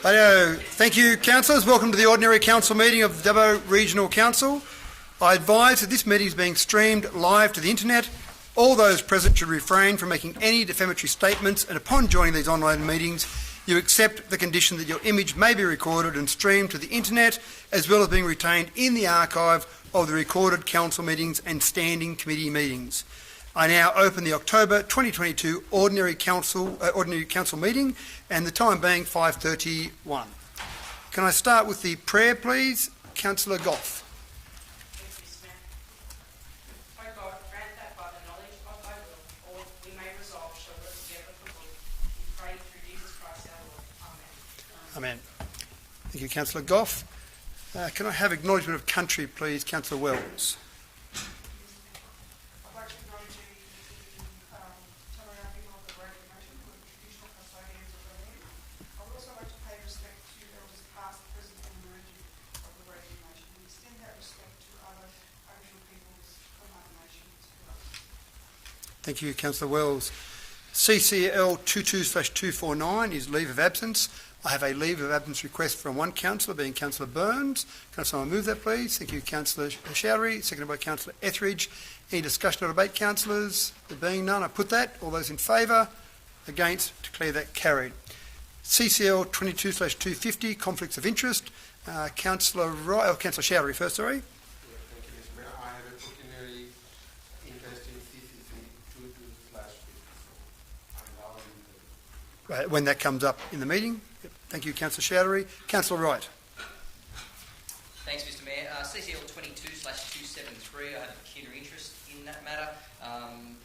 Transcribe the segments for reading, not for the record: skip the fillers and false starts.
Thank you, councillors. Welcome to the ordinary council meeting of the Dubbo Regional Council. I advise that this meeting is being streamed live to the internet. All those present should refrain from making any defamatory statements, and upon joining these online meetings, you accept the condition that your image may be recorded and streamed to the internet, as well as being retained in the archive of the recorded council meetings and standing committee meetings. I now open the October 2022 ordinary council meeting, and the time being 5:31. Can I start with the prayer, please? Councillor Goff. Thank you, Smith. O God, grant that by the knowledge of thy will, all we may resolve shall work together for good. We pray through Jesus Christ our Lord. Amen. Amen. Thank you, Councillor Goff. Can I have acknowledgement of country, please? Councillor Wells. Thank you, Councillor Wells. CCL 22/249 is leave of absence. I have a leave of absence request from one councillor, being Councillor Burns. Can someone move that, please? Thank you, Councillor Chowdhury, seconded by Councillor Etheridge. Any discussion or debate, councillors? There being none, I put that. All those in favour? Against? Declare that carried. CCL 22/250, conflicts of interest. Councillor Chowdhury first, sorry. When that comes up in the meeting. Yep. Thank you, Councillor Chowdhury. Councillor Wright. Thanks, Mr Mayor. CCL 22/273, I have a pecuniary interest in that matter.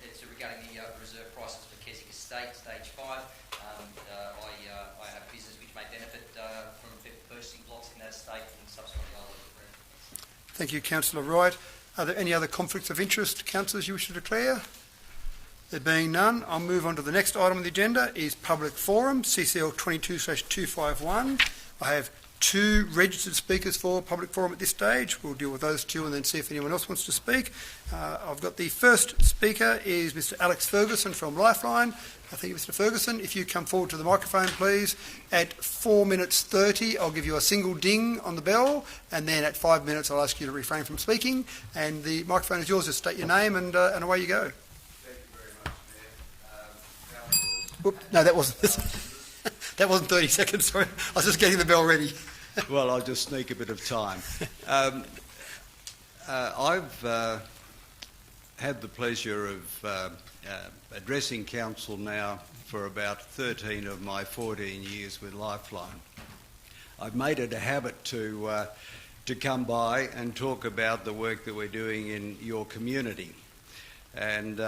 It's regarding the reserve prices for Keswick Estate, Stage 5. I have business which may benefit from purchasing blocks in that estate and subsequently I'll leave it. Thank you, Councillor Wright. Are there any other conflicts of interest, councillors, you wish to declare? There being none, I'll move on to the next item on the agenda, is public forum, CCL 22/251. I have two registered speakers for public forum at this stage. We'll deal with those two and then see if anyone else wants to speak. I've got the first speaker is Mr Alex Ferguson from Lifeline. Thank you, Mr Ferguson. If you come forward to the microphone, please. At 4 minutes 30, I'll give you a single ding on the bell, and then at 5 minutes, I'll ask you to refrain from speaking. And the microphone is yours. Just state your name and away you go. No, that wasn't 30 seconds, sorry. I was just getting the bell ready. Well, I'll just sneak a bit of time. I've had the pleasure of addressing council now for about 13 of my 14 years with Lifeline. I've made it a habit to come by and talk about the work that we're doing in your community. And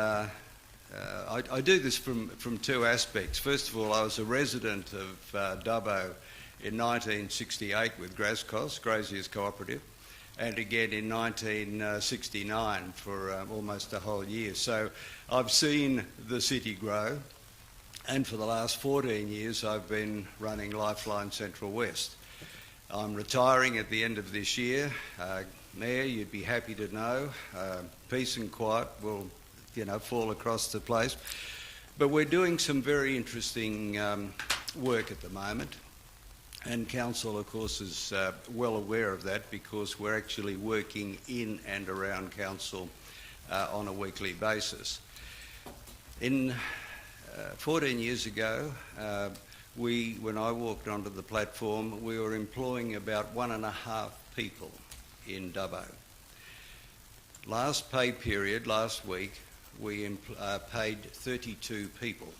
I do this from two aspects. First of all, I was a resident of Dubbo in 1968 with Grascos, Graziers Cooperative, and again in 1969 for almost a whole year. So I've seen the city grow, and for the last 14 years I've been running Lifeline Central West. I'm retiring at the end of this year. Mayor, you'd be happy to know, peace and quiet will fall across the place. But we're doing some very interesting work at the moment, and council, of course, is well aware of that because we're actually working in and around council on a weekly basis. 14 years ago, when I walked onto the platform, we were employing about 1.5 people in Dubbo. Last pay period, last week, we paid 32 people.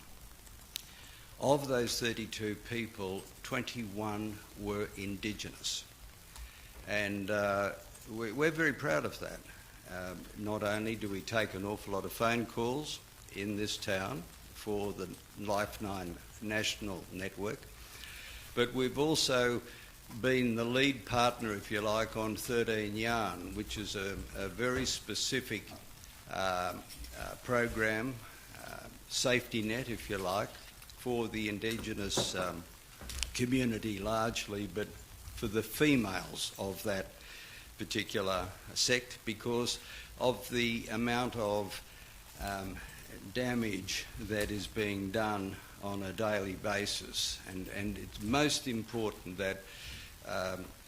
Of those 32 people, 21 were Indigenous. And we're very proud of that. Not only do we take an awful lot of phone calls in this town for the Lifeline National Network, but we've also been the lead partner, if you like, on 13 Yarn, which is a very specific program, safety net, if you like, for the Indigenous community largely, but for the females of that particular sect because of the amount of damage that is being done on a daily basis. And it's most important that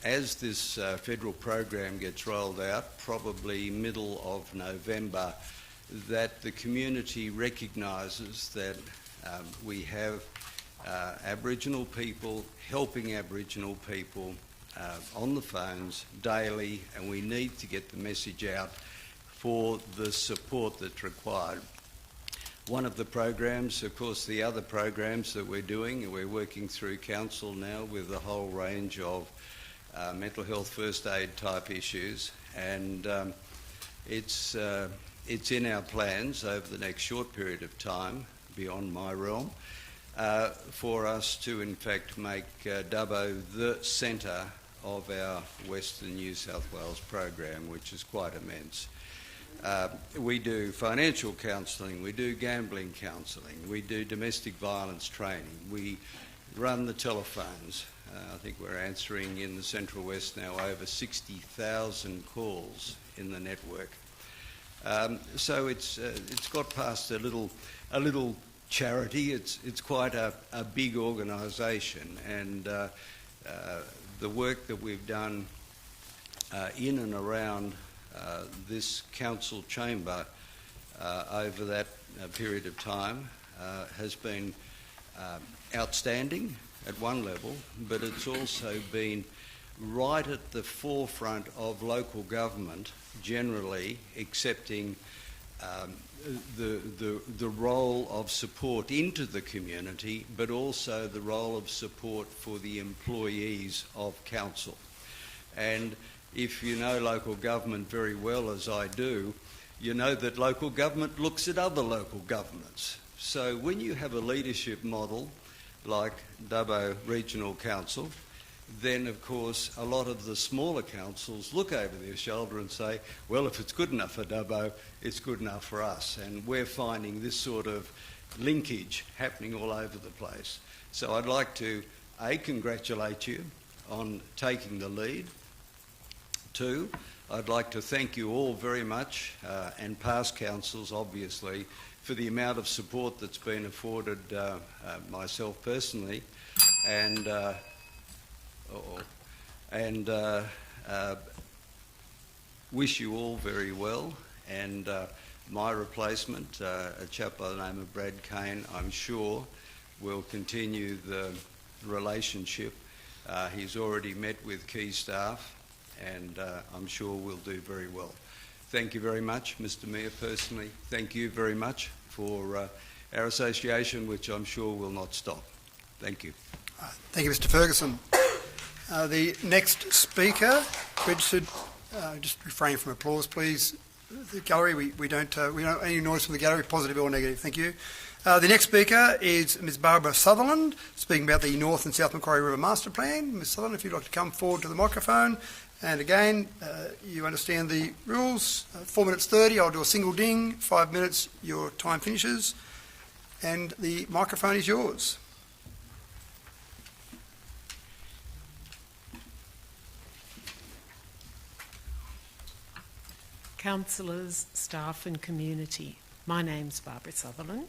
as this federal program gets rolled out, probably middle of November, that the community recognises that we have Aboriginal people helping Aboriginal people on the phones daily, and we need to get the message out for the support that's required. One of the programs, of course, the other programs that we're doing, we're working through council now with a whole range of mental health first aid type issues, and it's in our plans over the next short period of time, beyond my realm, for us to in fact make Dubbo the centre of our Western New South Wales program, which is quite immense. We do financial counselling, we do gambling counselling, we do domestic violence training, we run the telephones. I think we're answering in the Central West now over 60,000 calls in the network. So it's got past a little charity. It's quite a big organisation, and the work that we've done in and around this council chamber over that period of time has been outstanding at one level, but it's also been right at the forefront of local government generally accepting the role of support into the community, but also the role of support for the employees of council. And if you know local government very well, as I do, you know that local government looks at other local governments. So when you have a leadership model like Dubbo Regional Council, then of course a lot of the smaller councils look over their shoulder and say, well, if it's good enough for Dubbo, it's good enough for us. And we're finding this sort of linkage happening all over the place. So I'd like to, A, congratulate you on taking the lead. Two, I'd like to thank you all very much, and past councils obviously, for the amount of support that's been afforded myself personally, and wish you all very well. And my replacement, a chap by the name of Brad Kane, I'm sure will continue the relationship. He's already met with key staff, and I'm sure we'll do very well. Thank you very much, Mr. Mayor. Personally, thank you very much for our association, which I'm sure will not stop. Thank you. Thank you, Mr. Ferguson. The next speaker, registered, just refrain from applause, please. The gallery, we don't any noise from the gallery, positive or negative. Thank you. The next speaker is Ms. Barbara Sutherland, speaking about the North and South Macquarie River Master Plan. Ms. Sutherland, if you'd like to come forward to the microphone. And again, you understand the rules. 4 minutes 30, I'll do a single ding. 5 minutes, your time finishes. And the microphone is yours. Councillors, staff and community, my name's Barbara Sutherland.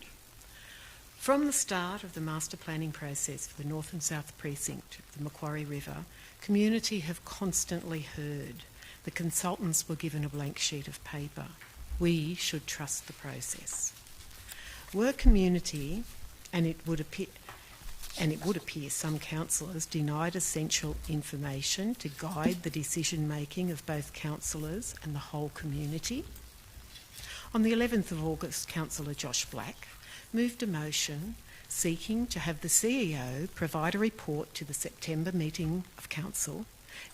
From the start of the master planning process for the North and South Precinct of the Macquarie River, community have constantly heard the consultants were given a blank sheet of paper. We should trust the process. Were community, and it would appear some councillors denied essential information to guide the decision-making of both councillors and the whole community. On the 11th of August, Councillor Josh Black moved a motion seeking to have the CEO provide a report to the September meeting of Council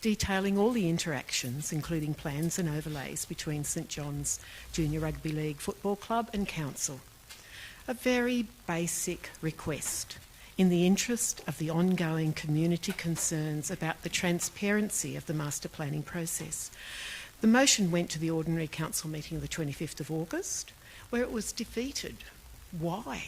detailing all the interactions, including plans and overlays between St John's Junior Rugby League Football Club and Council. A very basic request in the interest of the ongoing community concerns about the transparency of the master planning process. The motion went to the ordinary council meeting of the 25th of August, where it was defeated. Why?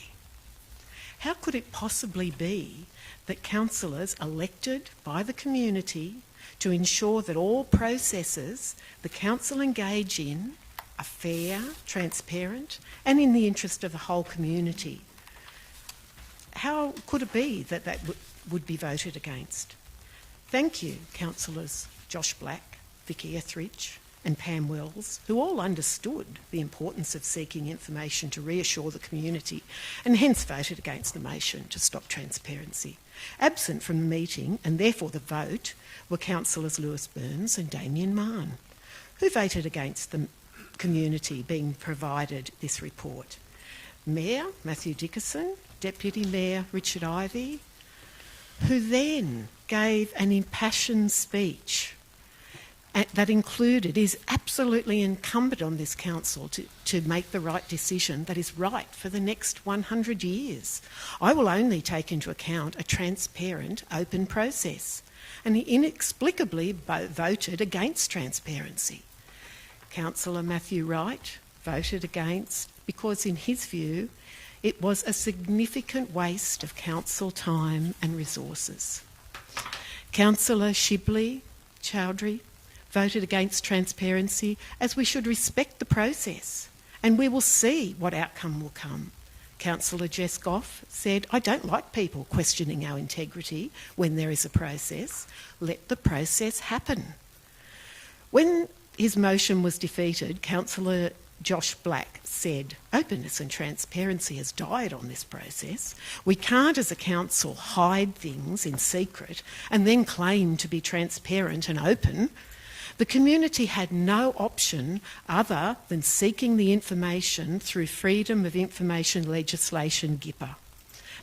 How could it possibly be that councillors elected by the community to ensure that all processes the council engage in are fair, transparent, and in the interest of the whole community? how could it be that that would be voted against? Thank you, Councillors Josh Black, Vicky Etheridge and Pam Wells, who all understood the importance of seeking information to reassure the community and hence voted against the motion to stop transparency. Absent from the meeting, and therefore the vote, were Councillors Lewis Burns and Damien Mann, who voted against the community being provided this report. Mayor Matthew Dickerson, Deputy Mayor Richard Ivey, who then gave an impassioned speech that included, is absolutely incumbent on this council to make the right decision that is right for the next 100 years. I will only take into account a transparent, open process. And he inexplicably voted against transparency. Councillor Matthew Wright voted against because, in his view, it was a significant waste of council time and resources. Councillor Shibley Chowdhury voted against transparency as we should respect the process and we will see what outcome will come. Councillor Jess Goff said, I don't like people questioning our integrity when there is a process. Let the process happen. When his motion was defeated, Councillor Josh Black said, openness and transparency has died on this process. We can't as a council hide things in secret and then claim to be transparent and open. The community had no option other than seeking the information through Freedom of Information legislation, GIPA.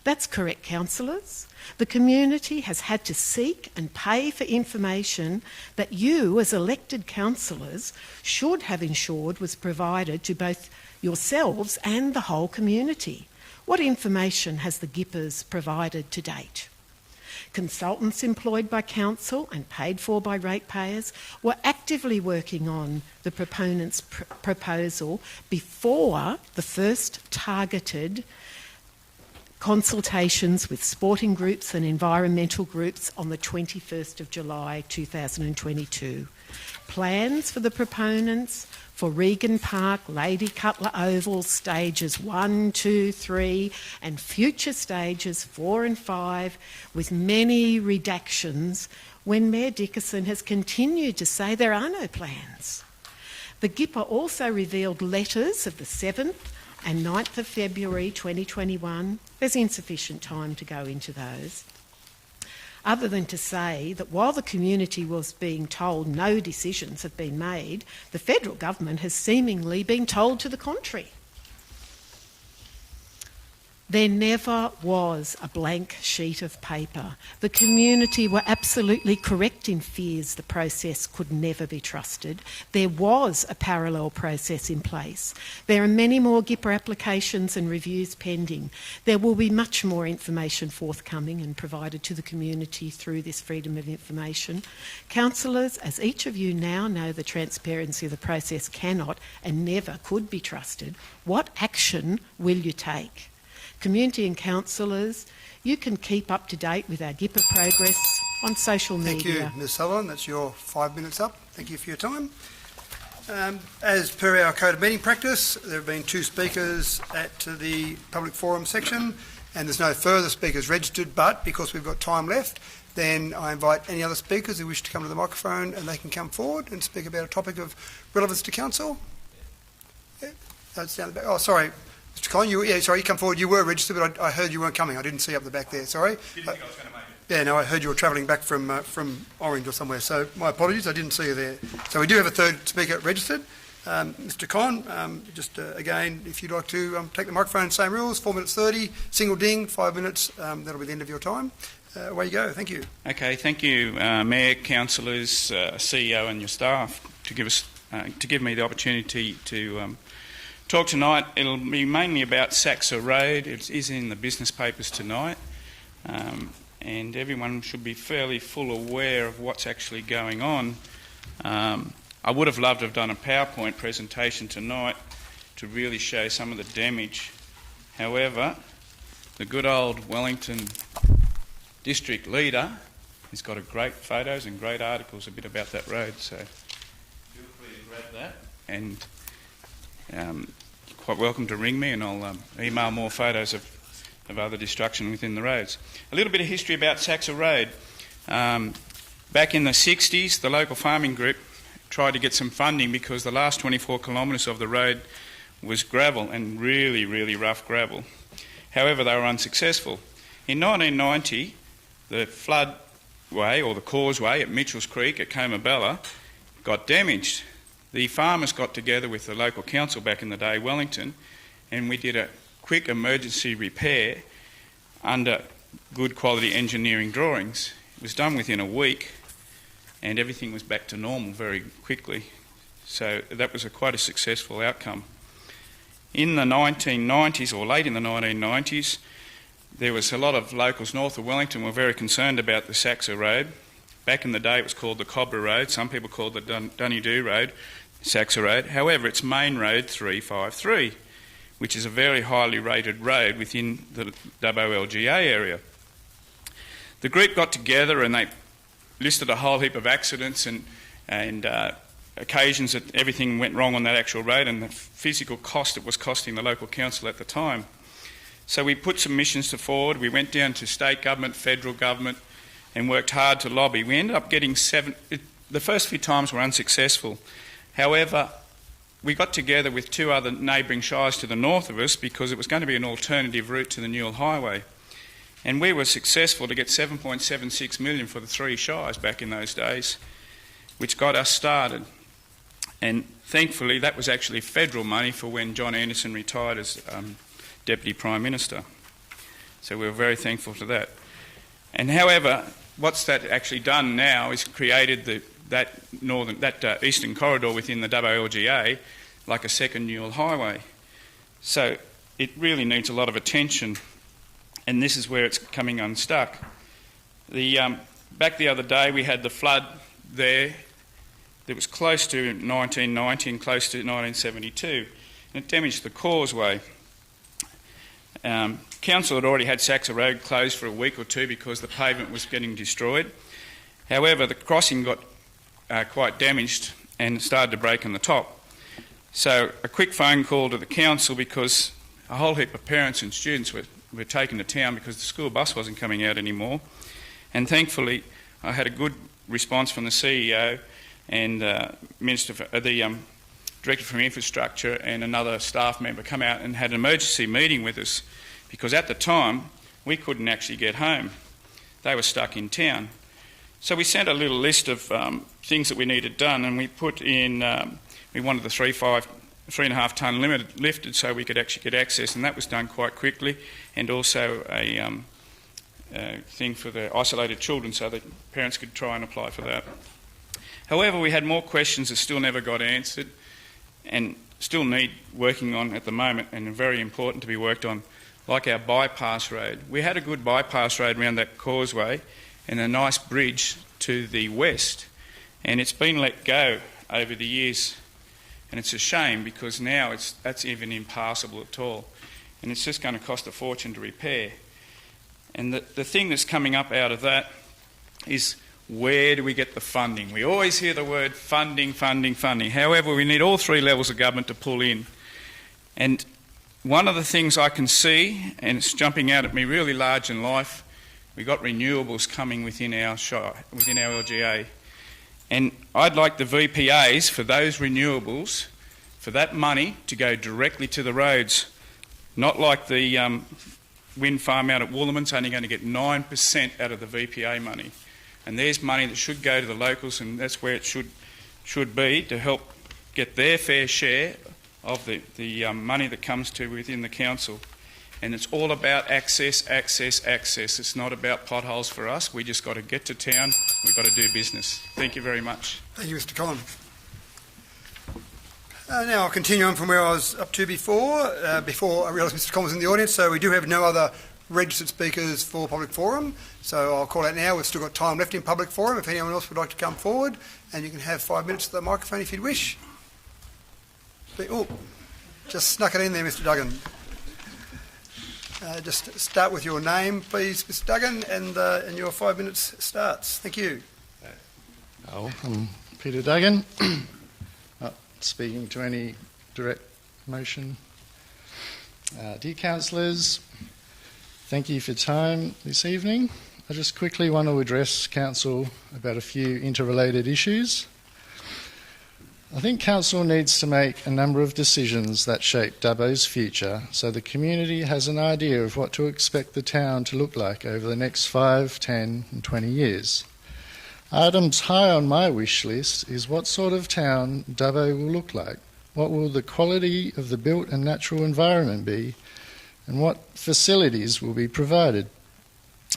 That's correct, councillors. The community has had to seek and pay for information that you, as elected councillors, should have ensured was provided to both yourselves and the whole community. What information has the GIPAs provided to date? Consultants employed by council and paid for by ratepayers were actively working on the proponent's proposal before the first targeted consultations with sporting groups and environmental groups on the 21st of July 2022. Plans for the proponents for Regan Park, Lady Cutler Oval stages 1, 2, 3 and future stages 4 and 5 with many redactions when Mayor Dickerson has continued to say there are no plans. The GIPA also revealed letters of the 7th and 9th of February 2021. There's insufficient time to go into those, other than to say that while the community was being told no decisions have been made, the federal government has seemingly been told to the contrary. There never was a blank sheet of paper. The community were absolutely correct in fears the process could never be trusted. There was a parallel process in place. There are many more GIPA applications and reviews pending. There will be much more information forthcoming and provided to the community through this Freedom of Information. Councillors, as each of you now know the transparency of the process cannot and never could be trusted, what action will you take? Community and councillors, you can keep up to date with our GIPA progress on social media. Thank you, Ms Sutherland. That's your 5 minutes up. Thank you for your time. As per our code of meeting practice, there have been 2 speakers at the public forum section and there's no further speakers registered, but because we've got time left, then I invite any other speakers who wish to come to the microphone and they can come forward and speak about a topic of relevance to council. Yeah, that's down the back. Oh, sorry. Mr. Collin, you come forward. You were registered, but I heard you weren't coming. I didn't see up the back there. Sorry. Didn't think I was going to make it. Yeah, no, I heard you were travelling back from Orange or somewhere. So my apologies. I didn't see you there. So we do have a third speaker registered. Mr. Collin, again, if you'd like to take the microphone, same rules, 4 minutes 30, single ding, 5 minutes. That'll be the end of your time. Away you go. Thank you. Okay, thank you, Mayor, councillors, CEO, and your staff to give me the opportunity to talk tonight. It'll be mainly about Saxa Road. It is in the business papers tonight, and everyone should be fairly full aware of what's actually going on. I would have loved to have done a PowerPoint presentation tonight to really show some of the damage. However, the good old Wellington district leader has got great photos and great articles a bit about that road, so feel free to grab that, and quite welcome to ring me and I'll email more photos of of other destruction within the roads. A little bit of history about Saxa Road. Back in the 60s, the local farming group tried to get some funding because the last 24 kilometres of the road was gravel, and really, really rough gravel. However, they were unsuccessful. In 1990, the floodway, or the causeway at Mitchell's Creek at Comabella, got damaged. The farmers got together with the local council back in the day, Wellington, and we did a quick emergency repair under good quality engineering drawings. It was done within a week, and everything was back to normal very quickly. So that was quite a successful outcome. In the 1990s, or late in the 1990s, there was a lot of locals north of Wellington were very concerned about the Saxa Road. Back in the day it was called the Cobra Road, some people called it the Dunedoo Road, Saxa Road. However, it's Main Road 353, which is a very highly rated road within the WLGA area. The group got together and they listed a whole heap of accidents and occasions that everything went wrong on that actual road and the physical cost it was costing the local council at the time. So we put some missions forward. We went down to state government, federal government, and worked hard to lobby. We ended up getting the first few times were unsuccessful. However, we got together with two other neighbouring shires to the north of us because it was going to be an alternative route to the Newell Highway. And we were successful to get 7.76 million for the three shires back in those days, which got us started. And thankfully, that was actually federal money for when John Anderson retired as Deputy Prime Minister. So we were very thankful to that. And however, what's that actually done now is created that eastern corridor within the WLGA like a second Newell Highway. So it really needs a lot of attention, and this is where it's coming unstuck. Back the other day we had the flood there. It was close to 1990 and close to 1972, and it damaged the causeway. Council had already had Saxa Road closed for a week or two because the pavement was getting destroyed. However, the crossing got quite damaged and started to break on the top. So a quick phone call to the council because a whole heap of parents and students were taken to town because the school bus wasn't coming out anymore. And thankfully, I had a good response from the CEO and the Director for Infrastructure and another staff member come out and had an emergency meeting with us because at the time we couldn't actually get home. They were stuck in town. So we sent a little list of things that we needed done, and we put in, we wanted the 3.5 tonne limit lifted so we could actually get access, and that was done quite quickly, and also a thing for the isolated children so that parents could try and apply for that. However, we had more questions that still never got answered and still need working on at the moment and are very important to be worked on, like our bypass road. We had a good bypass road around that causeway and a nice bridge to the west, and it's been let go over the years, and it's a shame because now that's even impassable at all, and it's just going to cost a fortune to repair. And the thing that's coming up out of that is, where do we get the funding? We always hear the word funding, funding, funding. However, we need all three levels of government to pull in. And one of the things I can see, and it's jumping out at me really large in life, we've got renewables coming within our LGA. And I'd like the VPAs for those renewables, for that money to go directly to the roads, not like the wind farm out at Woolerman's only going to get 9% out of the VPA money. And there's money that should go to the locals, and that's where it should be to help get their fair share of the money that comes to within the council. And it's all about access, access, access. It's not about potholes for us. We just got to get to town. We've got to do business. Thank you very much. Thank you, Mr. Collins. Now I'll continue on from where I was up to before I realised Mr. Collins was in the audience. So we do have no other registered speakers for public forum, so I'll call out now. We've still got time left in public forum if anyone else would like to come forward, and you can have 5 minutes at the microphone if you'd wish. Just snuck it in there, Mr. Duggan. Just start with your name, please, Mr. Duggan, and your 5 minutes starts. Thank you. I'm Peter Duggan. Not speaking to any direct motion. Dear councillors, Thank you for your time this evening. I just quickly want to address Council about a few interrelated issues. I think Council needs to make a number of decisions that shape Dubbo's future so the community has an idea of what to expect the town to look like over the next 5, 10 and 20 years. Items high on my wish list is what sort of town Dubbo will look like, what will the quality of the built and natural environment be, and what facilities will be provided.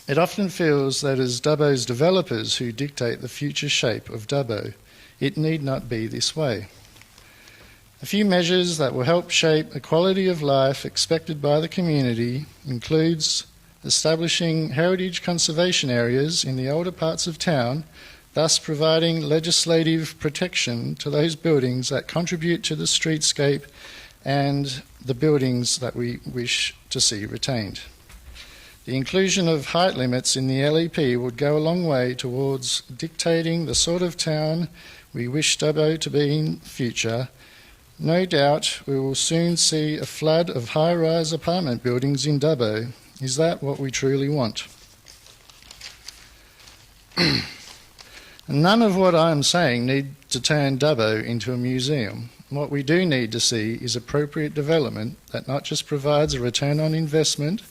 It often feels that as Dubbo's developers who dictate the future shape of Dubbo, it need not be this way. A few measures that will help shape a quality of life expected by the community includes establishing heritage conservation areas in the older parts of town, thus providing legislative protection to those buildings that contribute to the streetscape and the buildings that we wish to see retained. The inclusion of height limits in the LEP would go a long way towards dictating the sort of town we wish Dubbo to be in future. No doubt we will soon see a flood of high-rise apartment buildings in Dubbo. Is that what we truly want? None of what I am saying need to turn Dubbo into a museum. What we do need to see is appropriate development that not just provides a return on investment,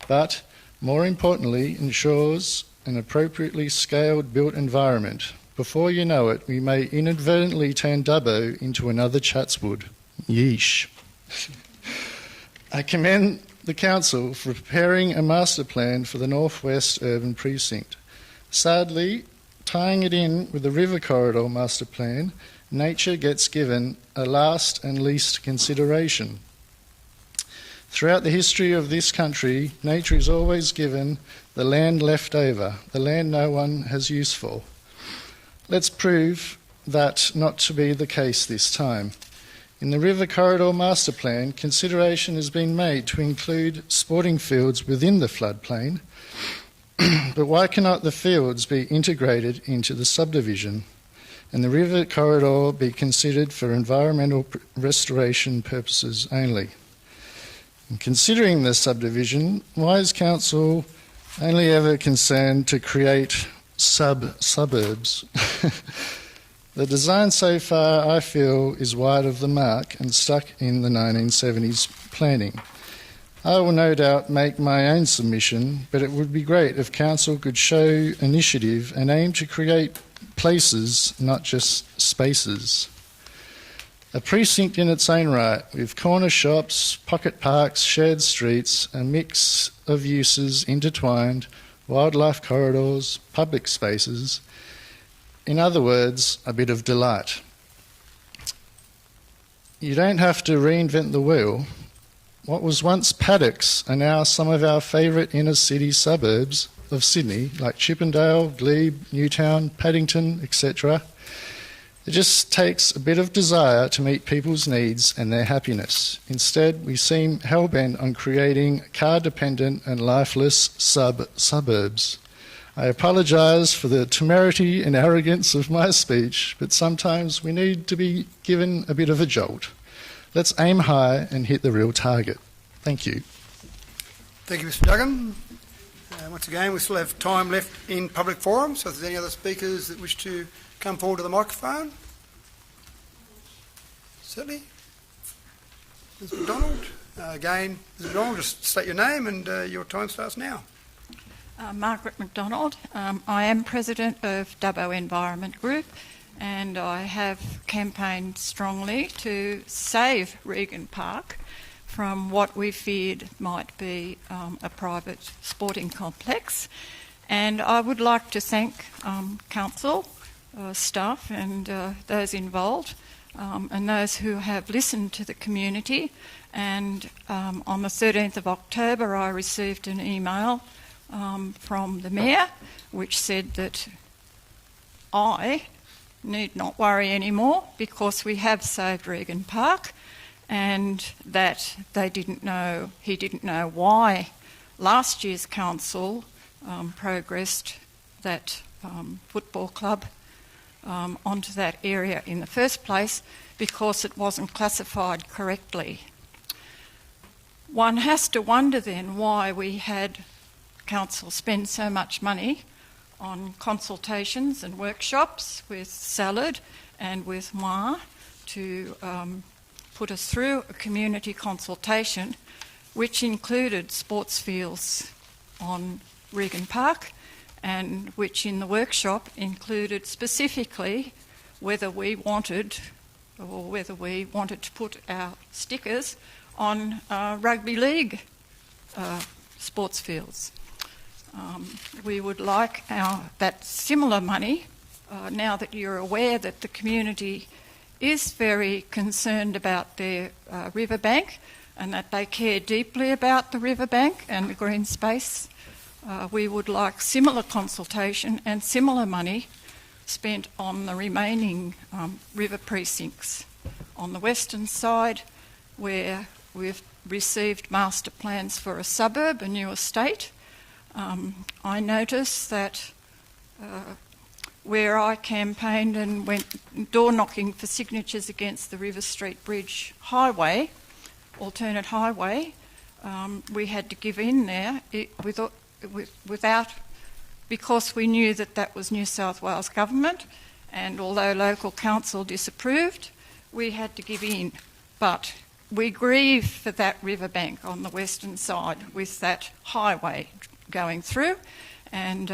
but more importantly ensures an appropriately scaled built environment. Before you know it, we may inadvertently turn Dubbo into another Chatswood. Yeesh. I commend the Council for preparing a master plan for the Northwest Urban Precinct. Sadly, tying it in with the River Corridor Master Plan, nature gets given a last and least consideration. Throughout the history of this country, nature is always given the land left over, the land no one has use for. Let's prove that not to be the case this time. In the River Corridor Master Plan, consideration has been made to include sporting fields within the floodplain, but why cannot the fields be integrated into the subdivision and the River Corridor be considered for environmental restoration purposes only? In considering the subdivision, why is Council only ever concerned to create suburbs? The design so far, I feel, is wide of the mark and stuck in the 1970s planning. I will no doubt make my own submission, but it would be great if Council could show initiative and aim to create places, not just spaces. A precinct in its own right, with corner shops, pocket parks, shared streets, a mix of uses intertwined, wildlife corridors, public spaces. In other words, a bit of delight. You don't have to reinvent the wheel. What was once paddocks are now some of our favourite inner city suburbs of Sydney, like Chippendale, Glebe, Newtown, Paddington, etc. It just takes a bit of desire to meet people's needs and their happiness. Instead, we seem hell-bent on creating car-dependent and lifeless suburbs. I apologise for the temerity and arrogance of my speech, but sometimes we need to be given a bit of a jolt. Let's aim high and hit the real target. Thank you. Thank you, Mr. Duggan. Once again, we still have time left in public forum, so if there's any other speakers that wish to come forward to the microphone. Certainly. Ms. McDonald. Again, Ms. McDonald, just state your name and your time starts now. Margaret McDonald. I am president of Dubbo Environment Group, and I have campaigned strongly to save Regan Park from what we feared might be a private sporting complex. And I would like to thank council, staff and those involved and those who have listened to the community. And on the 13th of October I received an email from the Mayor which said that I need not worry anymore because we have saved Regan Park, and that he didn't know why last year's council progressed that football club onto that area in the first place because it wasn't classified correctly. One has to wonder then why we had council spend so much money on consultations and workshops with Salad and with Moi to put us through a community consultation which included sports fields on Regan Park and which in the workshop included specifically whether we wanted to put our stickers on rugby league sports fields. We would like that similar money, now that you're aware that the community is very concerned about their riverbank and that they care deeply about the riverbank and the green space. We would like similar consultation and similar money spent on the remaining river precincts. On the western side, where we've received master plans for a suburb, a new estate, I noticed that where I campaigned and went door knocking for signatures against the River Street Bridge highway, alternate highway, we had to give in there because we knew that was New South Wales government, and although local council disapproved, we had to give in. But we grieve for that riverbank on the western side with that highway going through, and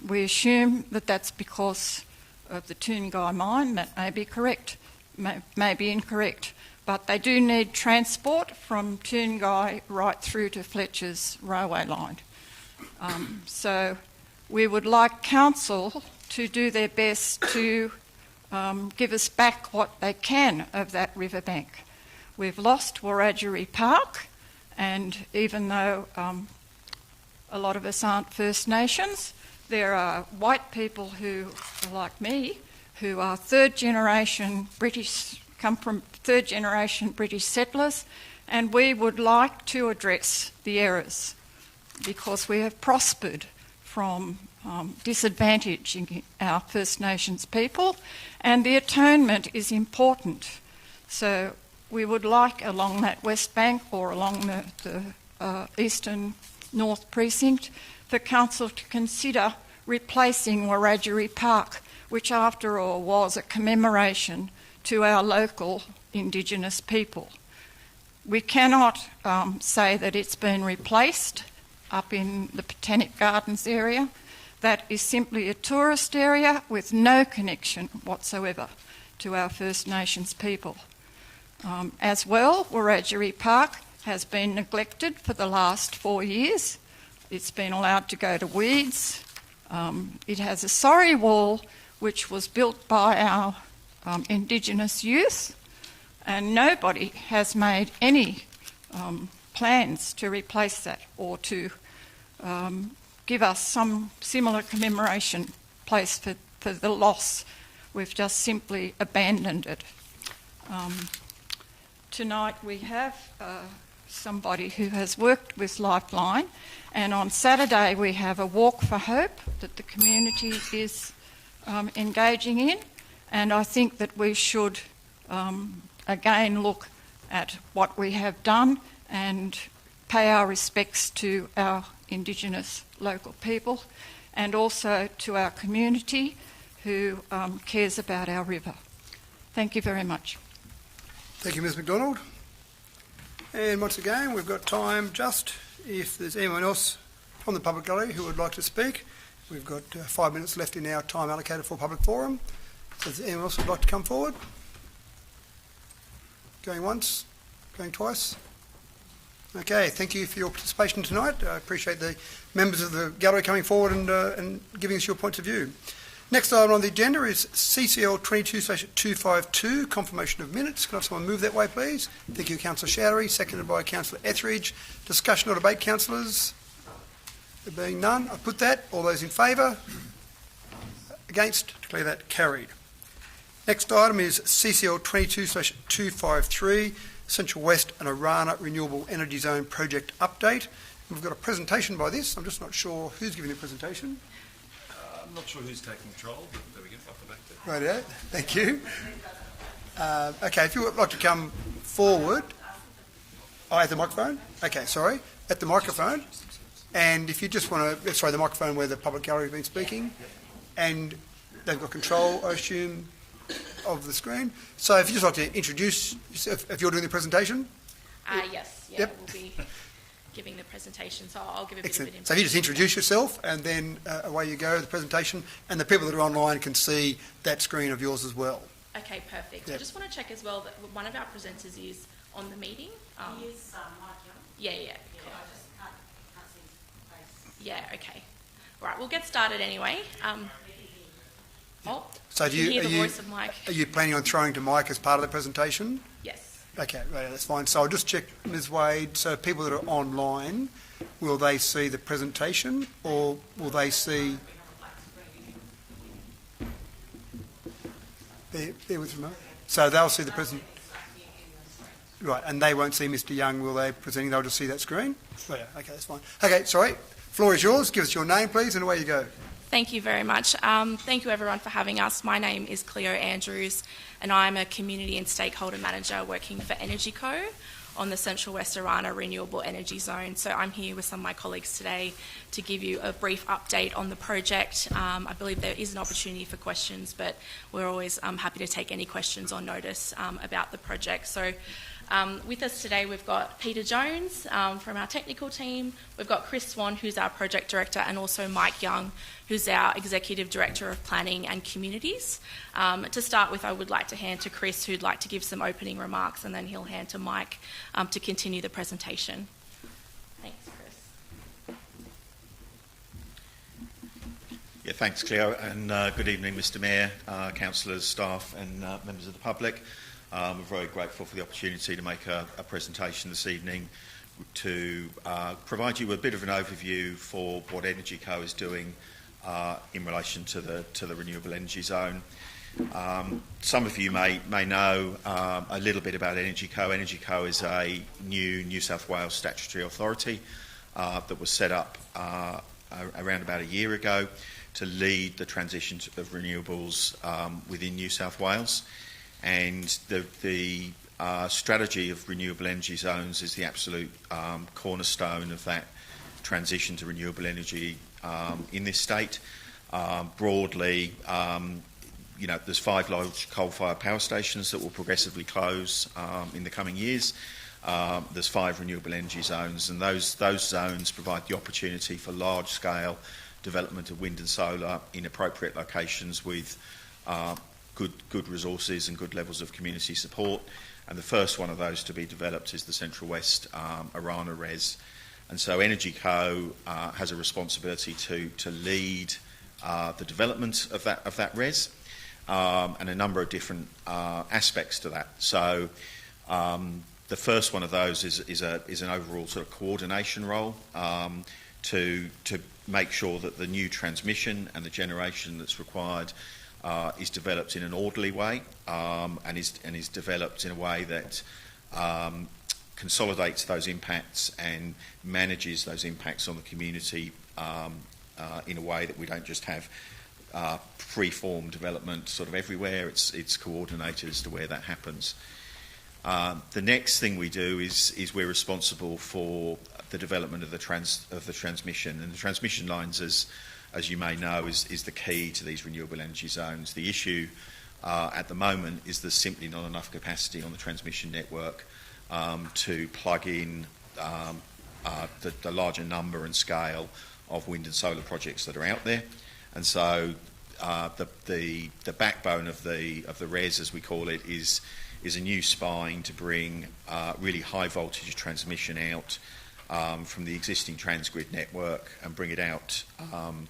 we assume that that's because of the Toongai mine. That may be correct, may be incorrect, but they do need transport from Toongai right through to Fletcher's railway line. So we would like council to do their best to give us back what they can of that riverbank. We've lost Wiradjuri Park, and even though a lot of us aren't First Nations, there are white people who are like me, who are third generation British, come from third generation British settlers, and we would like to address the errors because we have prospered from disadvantaging our First Nations people, and the atonement is important. So we would like along that west bank or along the eastern north precinct for council to consider replacing Wiradjuri Park, which after all was a commemoration to our local Indigenous people. We cannot say that it's been replaced up in the Botanic Gardens area. That is simply a tourist area with no connection whatsoever to our First Nations people. As well, Wiradjuri Park has been neglected for the last 4 years. It's been allowed to go to weeds. It has a sorry wall which was built by our Indigenous youth, and nobody has made any plans to replace that or to give us some similar commemoration place for the loss. We've just simply abandoned it. Tonight we have somebody who has worked with Lifeline, and on Saturday we have a walk for hope that the community is engaging in, and I think that we should again look at what we have done and pay our respects to our Indigenous local people and also to our community who cares about our river. Thank you very much. Thank you, Ms McDonald. And once again, we've got time just if there's anyone else from the public gallery who would like to speak. We've got 5 minutes left in our time allocated for public forum. So is there anyone else who would like to come forward? Going once? Going twice? Okay, thank you for your participation tonight. I appreciate the members of the gallery coming forward and giving us your points of view. Next item on the agenda is CCL 22/252, confirmation of minutes. Can I have someone move that way, please? Thank you, Councillor Showery, seconded by Councillor Etheridge. Discussion or debate, councillors? There being none, I put that. All those in favour? Against? Declare that carried. Next item is CCL 22/253, Central West and Orana Renewable Energy Zone Project Update. We've got a presentation by this. I'm just not sure who's giving the presentation. I'm not sure who's taking control, but there we go, up the back there. Right, thank you. Okay, if you would like to come forward. Oh, at the microphone? Okay, sorry. At the microphone. And if you just want to, sorry, the microphone where the public gallery has been speaking. And they've got control, I assume, of the screen. So if you'd just like to introduce yourself, if you're doing the presentation. Yes, yeah, Yep. we'll be giving the presentation, so I'll give a bit of Excellent. information. So if you just introduce yourself and then away you go, the presentation. And the people that are online can see that screen of yours as well. Okay, perfect. Yep. I just want to check as well that one of our presenters is on the meeting. He is Mike Young. Yeah. Yeah, I just can't see his face. Yeah, okay. Right, we'll get started anyway. So you can hear the voice of Mike. Are you planning on throwing to Mike as part of the presentation? Yes. Okay, right, that's fine. So I'll just check, Ms. Wade, so people that are online, will they see the presentation or will they see... Bear with me. So they'll see the present... Right, and they won't see Mr. Young, will they, presenting? They'll just see that screen? Oh, yeah, okay, that's fine. Okay, sorry. Floor is yours. Give us your name, please, and away you go. Thank you very much. Thank you everyone for having us. My name is Cleo Andrews and I'm a Community and Stakeholder Manager working for EnergyCo on the Central West Orana Renewable Energy Zone. So I'm here with some of my colleagues today to give you a brief update on the project. I believe there is an opportunity for questions, but we're always happy to take any questions on notice about the project. So with us today we've got Peter Jones from our technical team, we've got Chris Swan who's our project director and also Mike Young who's our executive director of planning and communities. To start with I would like to hand to Chris who'd like to give some opening remarks and then he'll hand to Mike to continue the presentation. Thanks Chris. Yeah, thanks Cleo, and good evening Mr Mayor, councillors, staff and members of the public. We're very grateful for the opportunity to make a presentation this evening to provide you with a bit of an overview for what EnergyCo is doing in relation to the renewable energy zone. Some of you may know a little bit about EnergyCo. EnergyCo is a New South Wales statutory authority that was set up around about a year ago to lead the transition of renewables within New South Wales. And the strategy of renewable energy zones is the absolute cornerstone of that transition to renewable energy in this state. Broadly, there's 5 large coal-fired power stations that will progressively close in the coming years. There's 5 renewable energy zones, and those zones provide the opportunity for large-scale development of wind and solar in appropriate locations with good resources and good levels of community support. And the first one of those to be developed is the Central West Orana RES. And so EnergyCo has a responsibility to lead the development of that RES and a number of different aspects to that. So the first one of those is an overall sort of coordination role to make sure that the new transmission and the generation that's required is developed in an orderly way and is developed in a way that consolidates those impacts and manages those impacts on the community in a way that we don't just have free-form development sort of everywhere. It's coordinated as to where that happens. The next thing we do is we're responsible for the development of the transmission, and the transmission lines, as you may know, is the key to these renewable energy zones. The issue at the moment is there's simply not enough capacity on the transmission network to plug in the larger number and scale of wind and solar projects that are out there. And so the backbone of the RES, as we call it, is a new spine to bring really high voltage transmission out from the existing Transgrid network and bring it out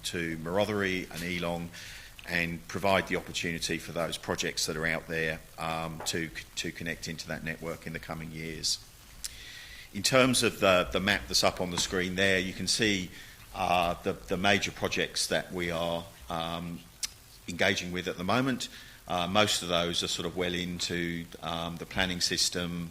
to Marothery and Elong and provide the opportunity for those projects that are out there to connect into that network in the coming years. In terms of the map that's up on the screen there, you can see the major projects that we are engaging with at the moment. Most of those are sort of well into the planning system.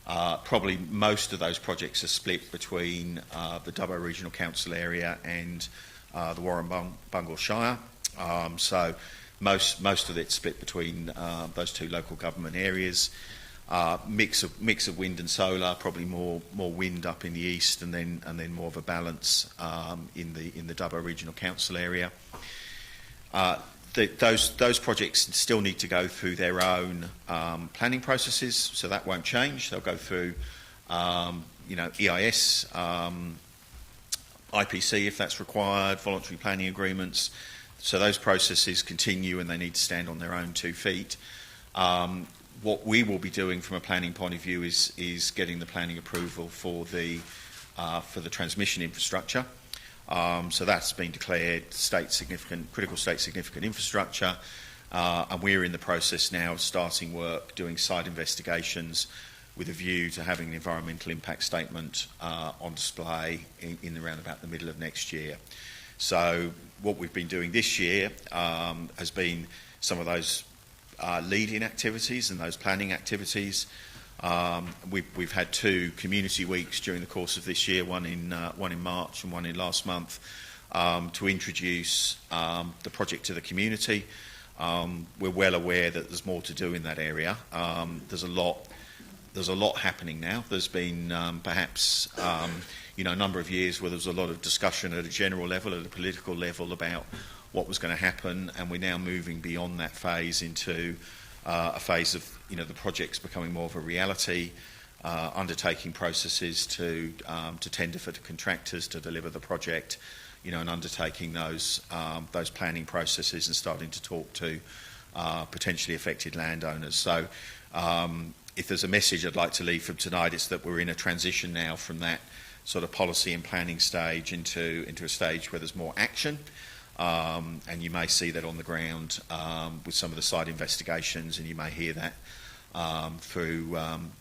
Probably most of those projects are split between the Dubbo Regional Council area and the Warrumbungle Shire. So most of it's split between those two local government areas. mix of wind and solar, probably more wind up in the east, and then more of a balance in the Dubbo Regional Council area. Those projects still need to go through their own planning processes, so that won't change. They'll go through, EIS, IPC if that's required, voluntary planning agreements. So those processes continue, and they need to stand on their own 2 feet. What we will be doing from a planning point of view is getting the planning approval for the transmission infrastructure. So that's been declared critical state significant infrastructure, and we're in the process now of starting work, doing site investigations with a view to having an environmental impact statement on display in around about the middle of next year. So what we've been doing this year has been some of those lead-in activities and those planning activities. We've had 2 community weeks during the course of this year, one in March and one in last month, to introduce the project to the community. We're well aware that there's more to do in that area. There's a lot happening now. There's been perhaps a number of years where there was a lot of discussion at a general level, at a political level, about what was going to happen, and we're now moving beyond that phase into a phase of the projects becoming more of a reality, undertaking processes to tender for the contractors to deliver the project, and undertaking those planning processes and starting to talk to potentially affected landowners. So if there's a message I'd like to leave from tonight, it's that we're in a transition now from that sort of policy and planning stage into a stage where there's more action. And you may see that on the ground with some of the site investigations, and you may hear that through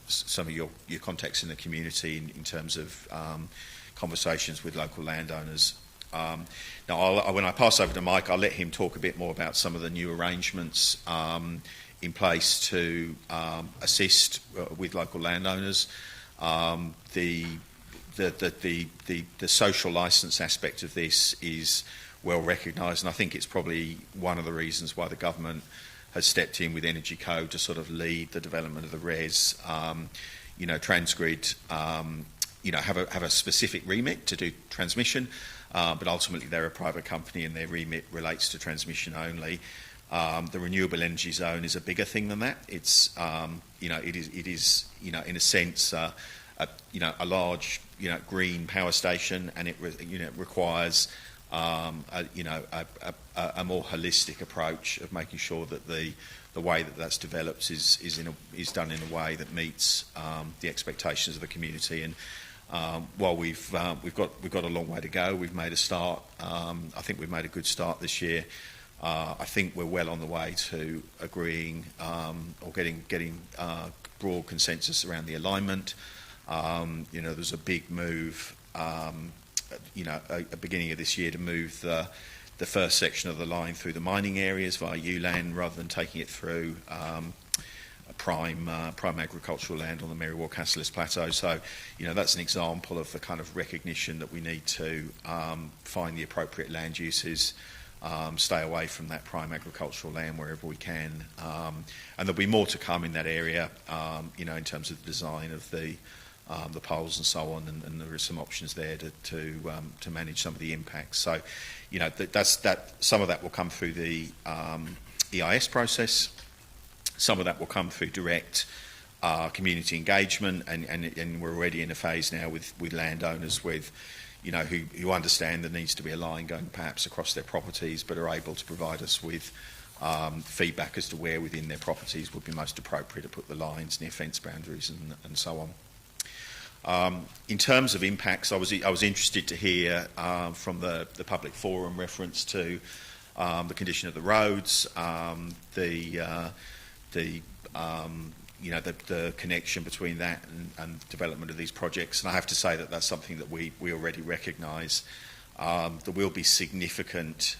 some of your contacts in the community in terms of conversations with local landowners. Now, when I pass over to Mike, I'll let him talk a bit more about some of the new arrangements in place to assist with local landowners. The social licence aspect of this is well recognised, and I think it's probably one of the reasons why the government has stepped in with Energy Code to sort of lead the development of the RES. Transgrid, have a specific remit to do transmission, but ultimately they're a private company and their remit relates to transmission only. The renewable energy zone is a bigger thing than that. It's, it is, in a sense, a large, green power station, and it requires a more holistic approach of making sure that the way that that's developed is done in a way that meets the expectations of the community. And while we've got a long way to go, we've made a start. I think we've made a good start this year. I think we're well on the way to agreeing or getting broad consensus around the alignment. There's a big move. At the beginning of this year to move the first section of the line through the mining areas via ULAN rather than taking it through prime agricultural land on the Merriwell Cassilis Plateau. So, that's an example of the kind of recognition that we need to find the appropriate land uses, stay away from that prime agricultural land wherever we can, and there'll be more to come in that area, in terms of the design of the poles and so on, and there are some options there to manage some of the impacts. So, some of that will come through the EIS process. Some of that will come through direct community engagement, and we're already in a phase now with landowners who understand there needs to be a line going perhaps across their properties, but are able to provide us with feedback as to where within their properties would be most appropriate to put the lines near fence boundaries and so on. In terms of impacts, I was interested to hear from the public forum reference to the condition of the roads, the connection between that and development of these projects. And I have to say that that's something that we already recognise. There will be significant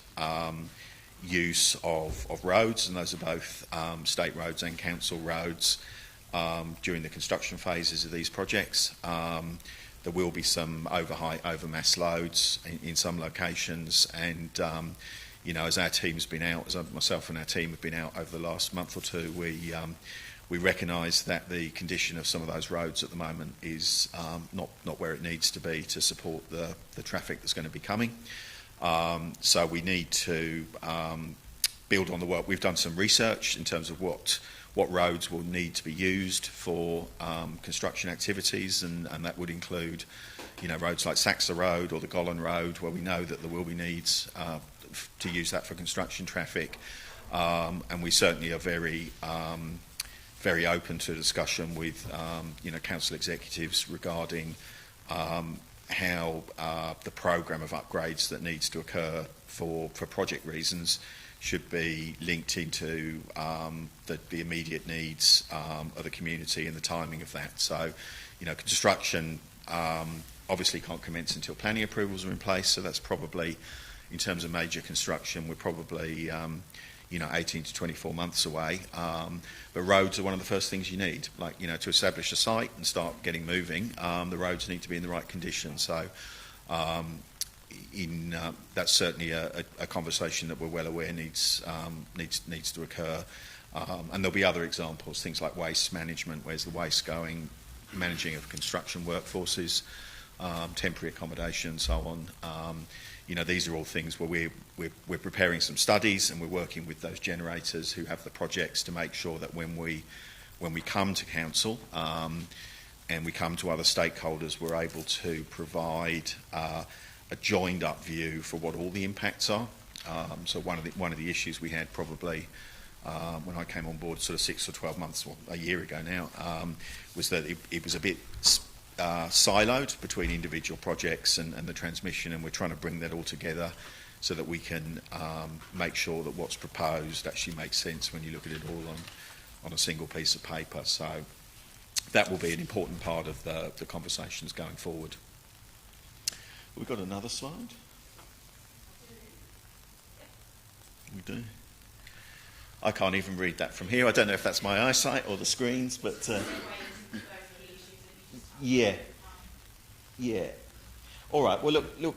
use of roads, and those are both state roads and council roads, during the construction phases of these projects. There will be some overmass loads in some locations, and as our team's been out, as myself and our team have been out over the last month or two, we recognise that the condition of some of those roads at the moment is not where it needs to be to support the traffic that's going to be coming. So we need to build on the work. We've done some research in terms of what roads will need to be used for construction activities, and that would include, roads like Saxa Road or the Gollan Road, where we know that there will be needs to use that for construction traffic. And we certainly are very open to discussion with, council executives regarding how the programme of upgrades that needs to occur for project reasons should be linked into the immediate needs of the community and the timing of that. So, construction obviously can't commence until planning approvals are in place, so that's probably, in terms of major construction, we're probably 18 to 24 months away. But roads are one of the first things you need, to establish a site and start getting moving. The roads need to be in the right condition. So that's certainly a conversation that we're well aware needs to occur. And there'll be other examples, things like waste management. Where's the waste going? Managing of construction workforces, temporary accommodation, and so on. These are all things where we're preparing some studies, and we're working with those generators who have the projects to make sure that when we come to council and we come to other stakeholders, we're able to provide a joined up view for what all the impacts are. So one of the issues we had probably when I came on board sort of 6 or 12 months, or a year ago now, was that it was a bit siloed between individual projects and the transmission, and we're trying to bring that all together so that we can make sure that what's proposed actually makes sense when you look at it all on a single piece of paper. So that will be an important part of the conversations going forward. We've got another slide. We do. I can't even read that from here. I don't know if that's my eyesight or the screens, but yeah. All right. Well, look.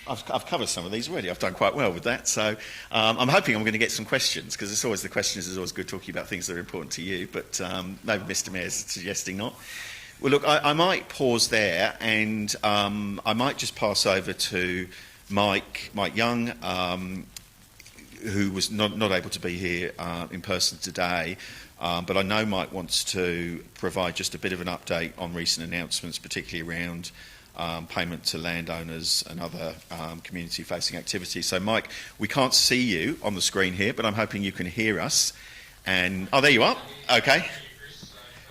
I've covered some of these already. I've done quite well with that. So I'm hoping I'm going to get some questions, because it's always the questions is always good talking about things that are important to you. But maybe Mr. Mayor's suggesting not. Well, look, I might pause there, and I might just pass over to Mike Young, who was not able to be here in person today. But I know Mike wants to provide just a bit of an update on recent announcements, particularly around payment to landowners and other community-facing activities. So, Mike, we can't see you on the screen here, but I'm hoping you can hear us. And there you are. Okay.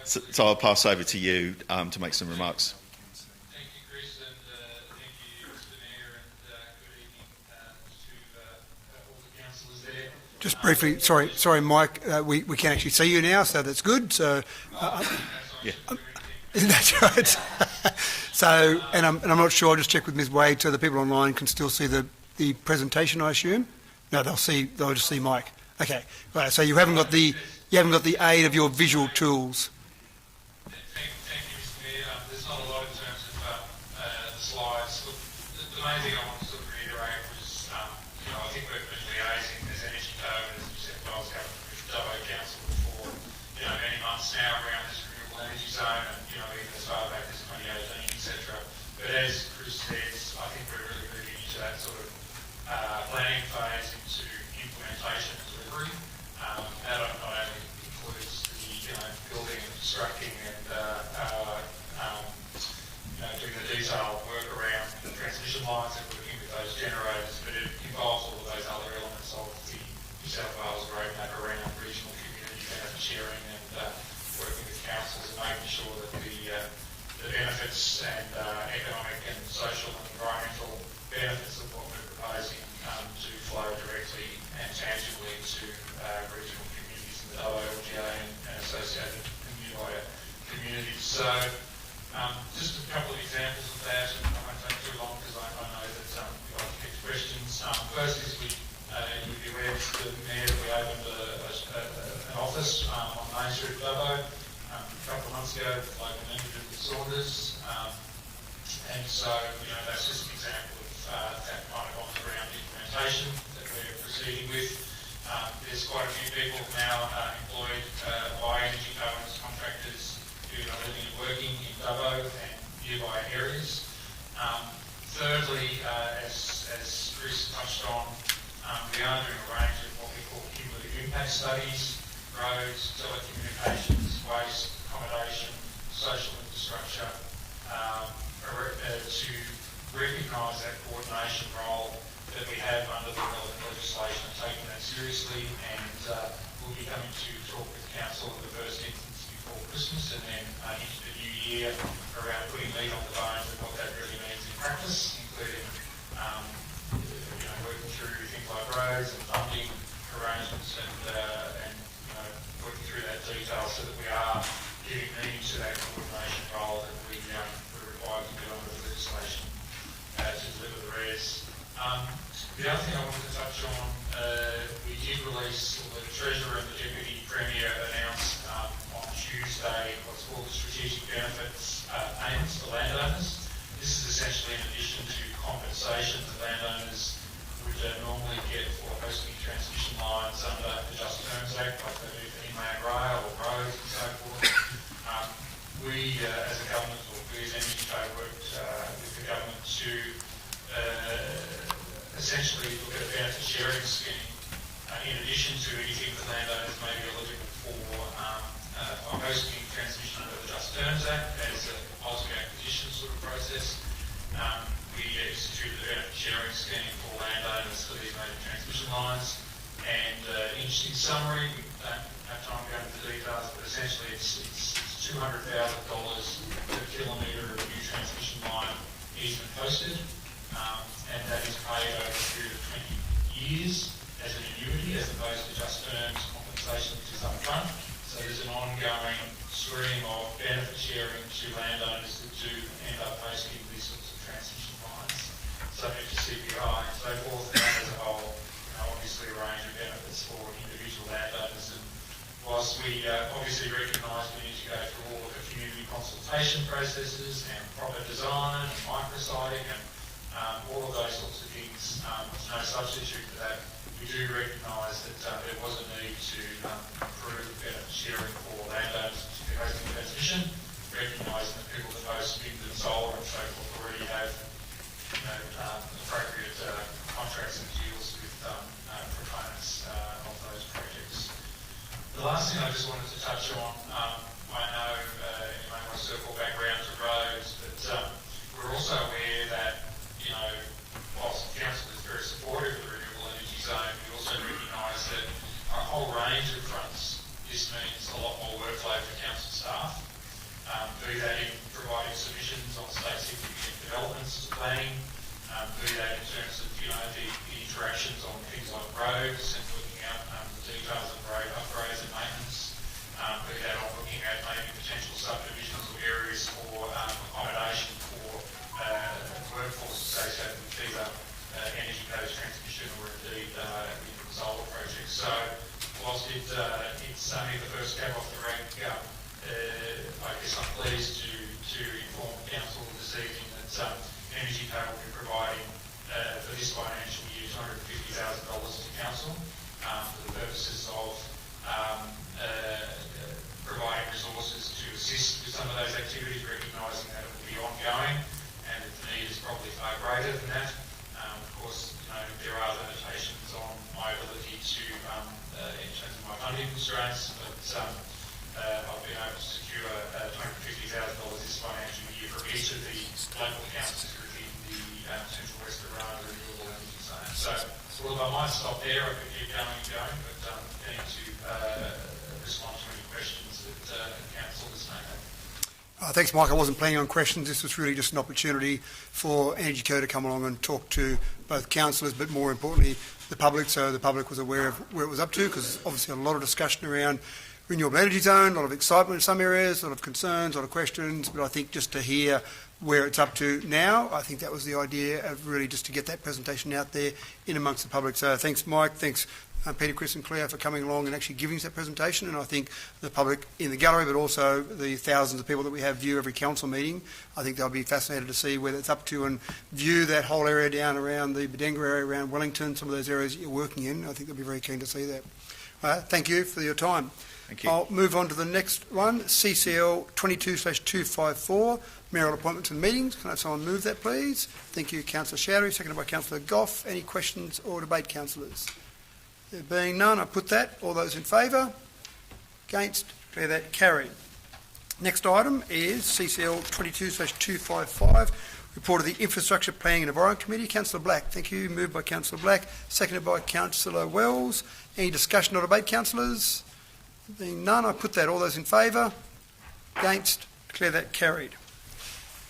So I'll pass over to you to make some remarks. Thank you, Chris, and thank you, Mr. Mayor, and good evening to all the councillors there. Just briefly, sorry, Mike, we can actually see you now, so that's good. So, Yeah. That's right. So, and I'm not sure. I'll just check with Ms. Wade, so the people online can still see the presentation, I assume. No, they'll just see Mike. Okay, right. So you haven't got the aid of your visual tools. Thank you, Mr. Mayor. There's not a lot in terms of the slides. Look, the main thing I want to sort of reiterate was, I think we've been liaising as Energy Co, and as you said, I was having with Dubbo Council for many months now around this renewable energy zone, and even as far back as 2018, etc. But as Chris says, I think we're really moving into that sort of planning phase, into implementation and delivery. That not only includes the building and constructing and doing the detailed work around the transmission lines and working with those generators, but it involves all of those other elements of the New South Wales roadmap around regional community benefit sharing and working with councils and making sure that the benefits and economic and social and environmental benefits of what we're proposing to flow directly and tangibly to regional communities in the Dubbo LGA and associated communities. So just a couple of examples of that, and I won't take too long because I know that you'd like to get to questions. First is you'll be aware, Mr. Mayor, that we opened an office on Main Street, Dubbo, a couple of months ago with local membership with Saunders. And so, that's just an example of that kind of on-the-ground implementation that we're proceeding with. There's quite a few people now employed by Energy Co as contractors who are living and working in Dubbo and nearby areas. Thirdly, as Chris touched on, we are doing a range of what we call cumulative impact studies: roads, telecommunications, waste, accommodation, social infrastructure, to recognise that coordination role that we have under the relevant legislation and taking that seriously. And we'll be coming to talk with Council in the first instance before Christmas and then into the new year around putting meat on the bones of what that really means in practice, including working through things like roads and funding arrangements and working through that detail so that we are giving meaning to that coordination role that we're required to do under the legislation to deliver the res. The other thing I wanted to touch on, we did release, or the Treasurer and the Deputy Premier announced on Tuesday what's called the Strategic Benefits payments for landowners. This is essentially in addition to compensation that landowners would normally get for hosting transmission lines under the Just Terms Act, like they do for inland rail or roads and so forth. We, as a government, or we as Energy Co, worked with the government to essentially look at a benefit sharing scheme in addition to anything that landowners may be eligible for hosting transmission under the Just Terms Act as an ultimate acquisition sort of process. We instituted a benefit sharing scheme for landowners for these major transmission lines. And interesting summary, we don't have time to go into the details, but essentially it's $200,000 per kilometre of new transmission line easement posted. And that is paid over a period of 20 years as an annuity, as opposed to just terms compensation, which is upfront. So there's an ongoing stream of benefit sharing to landowners that do end up hosting these sorts of transmission lines, subject to CPI and so forth. And that as a whole, obviously a range of benefits for individual landowners. And whilst we obviously recognise we need to go through all of the community consultation processes and proper design and micrositing and all of those sorts of things, there's no substitute for that. We do recognise that there was a need to improve benefit sharing for landowners to hosting transmission, recognising that people that host wind and solar and so forth already have appropriate contracts and deals with proponents of those projects. The last thing I just wanted to touch on, I know you may want to circle back around to roads, but we're also aware that whilst the Council is very supportive of the renewable energy zone, we also recognise that on a whole range of fronts, this means a lot more workload for Council staff, be that in providing submissions on state significant developments to planning, be that in terms of the interactions on things like roads and looking at the details of road upgrades and maintenance, be that on looking at maybe potential subdivisions or areas for accommodation for workforce associated with either Energy Co's transmission or indeed wind and solar projects. So whilst it's only the first cab off the rank, I guess I'm pleased to inform Council this evening that Energy Co will be providing for this financial year $250,000 to Council for the purposes of providing resources to assist with some of those activities, recognising that it will be ongoing and that the need is probably far greater than that. Of course, there are limitations on my ability to, in terms of my funding constraints, but I've been able to secure $250,000 this financial year for each of the local councils within the Central West Arana Renewable Energy Zone. So, I might stop there. I could keep going and going, but I need to respond to any questions that Council has made. Thanks, Mike. I wasn't planning on questions. This was really just an opportunity for Energy Co to come along and talk to both councillors, but more importantly, the public, so the public was aware of where it was up to, because obviously a lot of discussion around renewable energy zone, a lot of excitement in some areas, a lot of concerns, a lot of questions, but I think just to hear where it's up to now, I think that was the idea of really just to get that presentation out there in amongst the public. So thanks Mike, thanks Peter, Chris and Cleo for coming along and actually giving us that presentation, and I think the public in the gallery, but also the thousands of people that we have view every council meeting, I think they'll be fascinated to see where it's up to and view that whole area down around the Badenga area, around Wellington, some of those areas that you're working in. I think they'll be very keen to see that. Thank you for your time. Thank you. I'll move on to the next one, CCL 22/254, mayoral appointments and meetings. Can I have someone move that, please? Thank you, Councillor Shouty, seconded by Councillor Goff. Any questions or debate, councillors? There being none, I put that. All those in favour? Against? Declare that carried. Next item is CCL 22/255, report of the Infrastructure Planning and Environment Committee. Councillor Black, thank you. Moved by Councillor Black, seconded by Councillor Wells. Any discussion or debate, councillors? Being none, I put that. All those in favour? Against? Declare that carried.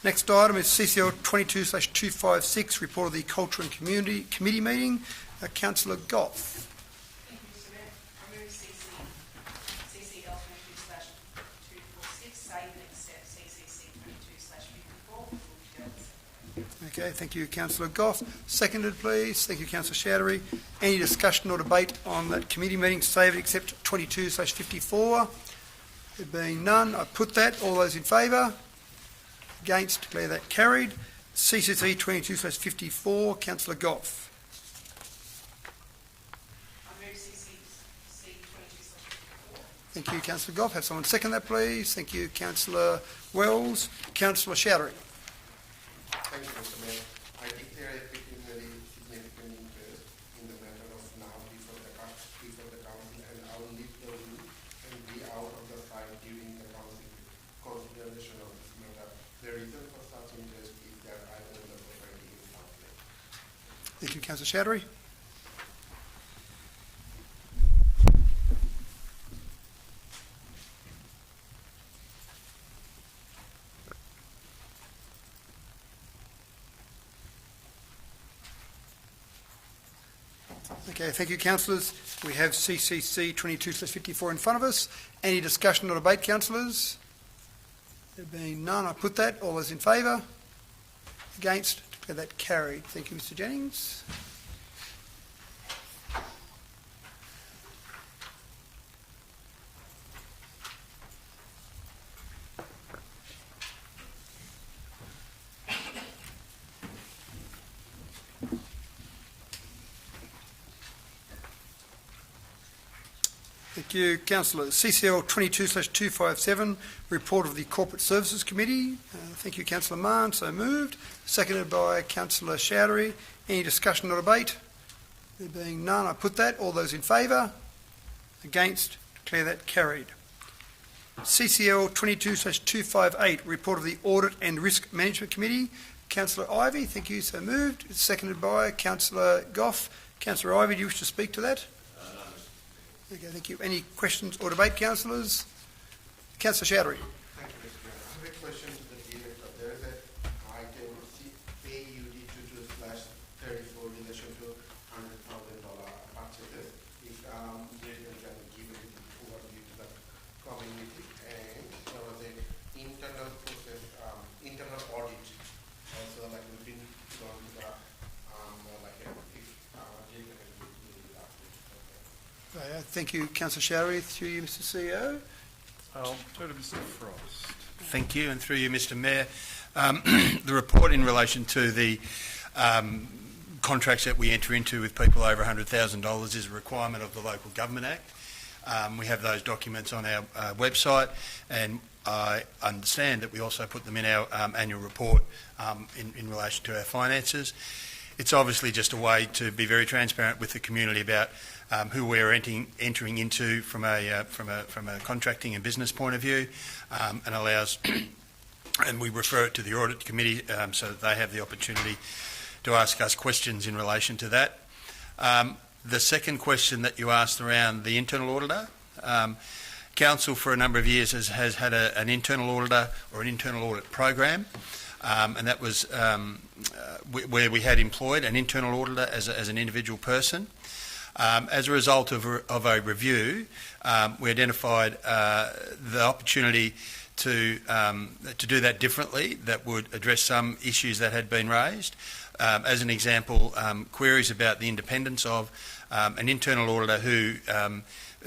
Next item is CCL 22/256, report of the Culture and Community Committee meeting. Councillor Goff. Thank you, Mr. Mayor. I move CCL 22/246, save and accept CCC 22/54. Okay, thank you, Councillor Goff. Seconded, please. Thank you, Councillor Shouty. Any discussion or debate on that committee meeting, save and accept 22/54? There being none, I put that. All those in favour? Against? Declare that carried. CCC 22/54, Councillor Goff. Thank you, Councillor Goff. Have someone second that, please. Thank you, Councillor Wells. Councillor Shouty. Thank you, Mr. Mayor. I declare a particularly significant interest in the matter of now before the council, and I will leave the room and be out of the sight during the council consideration of this matter. The reason for such interest is that I own the property in South Lake. Thank you, Councillor Shouty. Okay, thank you, councillors. We have CCC 22/54 in front of us. Any discussion or debate, councillors? There being none, I put that. All those in favour? Against? Declare that carried. Thank you, Mr. Jennings. Thank you, councillors. CCL 22/257, report of the Corporate Services Committee. Thank you, Councillor Mann. So moved. Seconded by Councillor Shouty. Any discussion or debate? There being none, I put that. All those in favour? Against? Declare that carried. CCL 22/258, report of the Audit and Risk Management Committee. Councillor Ivey, thank you. So moved. Seconded by Councillor Goff. Councillor Ivey, do you wish to speak to that? Okay, thank you. Any questions or debate, councillors? Councillor Shouty. Thank you, Mr. Mayor. I have a question to the director. There is an item PAUD22/34 in relation to $100,000 purchases. If director can give an overview to the community, and there was an internal process, internal audit also, like we've been gone to the if director can give me that. Thank you, Councillor Shouty. Through you, Mr. CEO. I'll turn to Mr. Frost. Thank you, and through you, Mr. Mayor. The report in relation to the contracts that we enter into with people over $100,000 is a requirement of the Local Government Act. We have those documents on our website, and I understand that we also put them in our annual report in relation to our finances. It's obviously just a way to be very transparent with the community about who we're entering into from a contracting and business point of view, and allows, and we refer it to the audit committee so that they have the opportunity to ask us questions in relation to that. The second question that you asked around the internal auditor, Council for a number of years has had an internal auditor or an internal audit program, and that was where we had employed an internal auditor as an individual person. As a result of a review, we identified the opportunity to do that differently, that would address some issues that had been raised. As an example, queries about the independence of an internal auditor who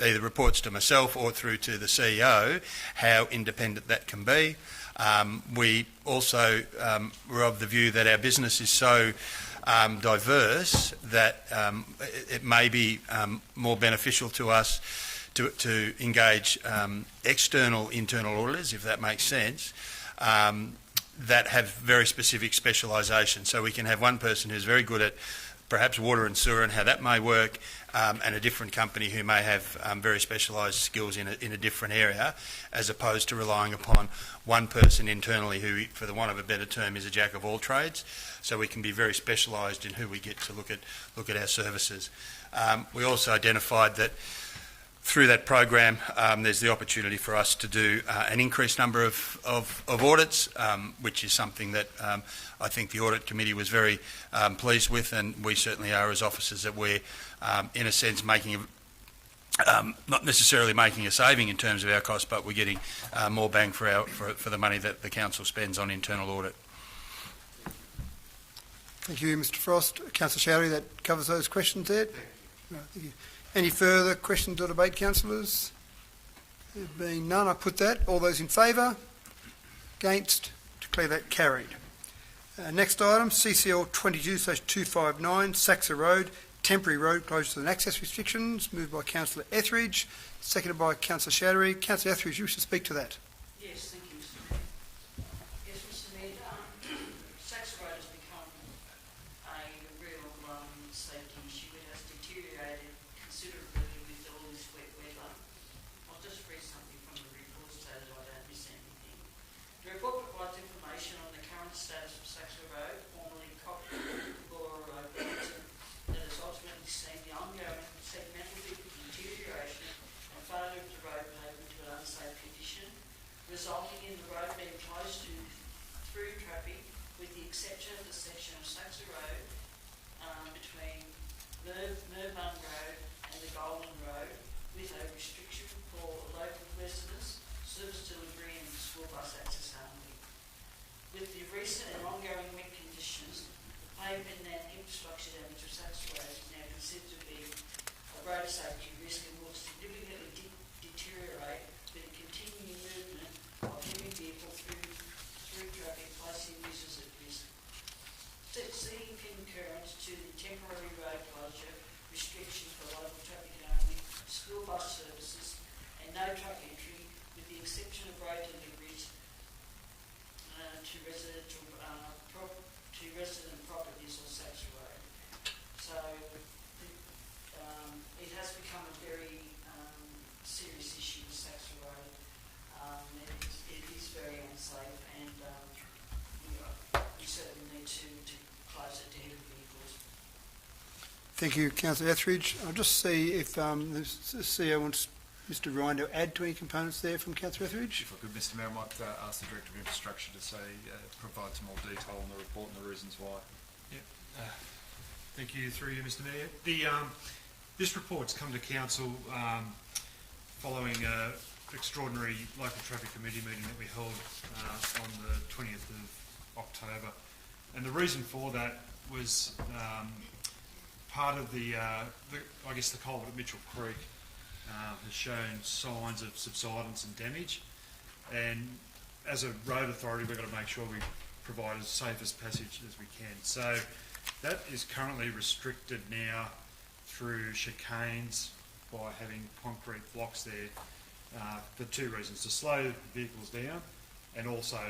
either reports to myself or through to the CEO, how independent that can be. We also were of the view that our business is so diverse that it may be more beneficial to us to engage external internal auditors, if that makes sense, that have very specific specialisation. So we can have one person who's very good at perhaps water and sewer and how that may work, and a different company who may have very specialised skills in a different area, as opposed to relying upon one person internally who, for the want of a better term, is a jack of all trades. So we can be very specialised in who we get to look at our services. We also identified that through that program, there's the opportunity for us to do an increased number of audits, which is something that I think the Audit Committee was very pleased with, and we certainly are as officers, that we're, in a sense, making not necessarily making a saving in terms of our costs, but we're getting more bang for the money that the Council spends on internal audit. Thank you, Mr Frost. Councillor Showery, that covers those questions there. Right, thank you. Any further questions or debate, councillors? There being none, I put that. All those in favour? Against? Declare that carried. Next item, CCL 22/259, Saxa Road, temporary road closures and access restrictions, moved by Councillor Etheridge, seconded by Councillor Showery. Councillor Etheridge, you wish to speak to that? Yes, thank you, Mr Mayor. Yes, Mr Mayor, Saxa Road has become a real safety issue. It has deteriorated considerably with all this wet weather. I'll just read something from the report so that I don't miss anything. The report provides information on the current status of Saxa Road, formerly Cockborough Road, Wellington, that has ultimately seen the ongoing segmental deterioration and failure of the road pavement to an unsafe condition, resulting in the road being closed to through traffic, with the exception of the section of Saxa Road between Merbung Road and the Golden Road, with a restriction for local residents, service delivery and school bus access only. With the recent and ongoing wet conditions, the pavement and infrastructure damage of Saxa Road is now considered to be a road safety risk and will significantly deteriorate with the continuing movement of heavy vehicles through traffic, placing users at risk. Seeking concurrence to the temporary road closure restriction for local traffic only, school bus services and no truck entry, with the exception of road deliveries to resident properties on Saxa Road. So it has become a very serious issue with Saxa Road. It is very unsafe, and we certainly need to close it to heavy vehicles. Thank you, Councillor Etheridge. I'll just see if the CEO wants Mr Ryan to add to any components there from Councillor Etheridge. If I could, Mr Mayor, I might ask the Director of Infrastructure to provide some more detail on the report and the reasons why. Thank you, through you, Mr Mayor. This report's come to Council following an extraordinary local traffic committee meeting that we held on the 20th of October. And the reason for that was part of the culvert at Mitchell Creek has shown signs of subsidence and damage, and as a road authority we've got to make sure we provide as safe as passage as we can. So that is currently restricted now through chicanes by having concrete blocks there for two reasons: to slow vehicles down, and also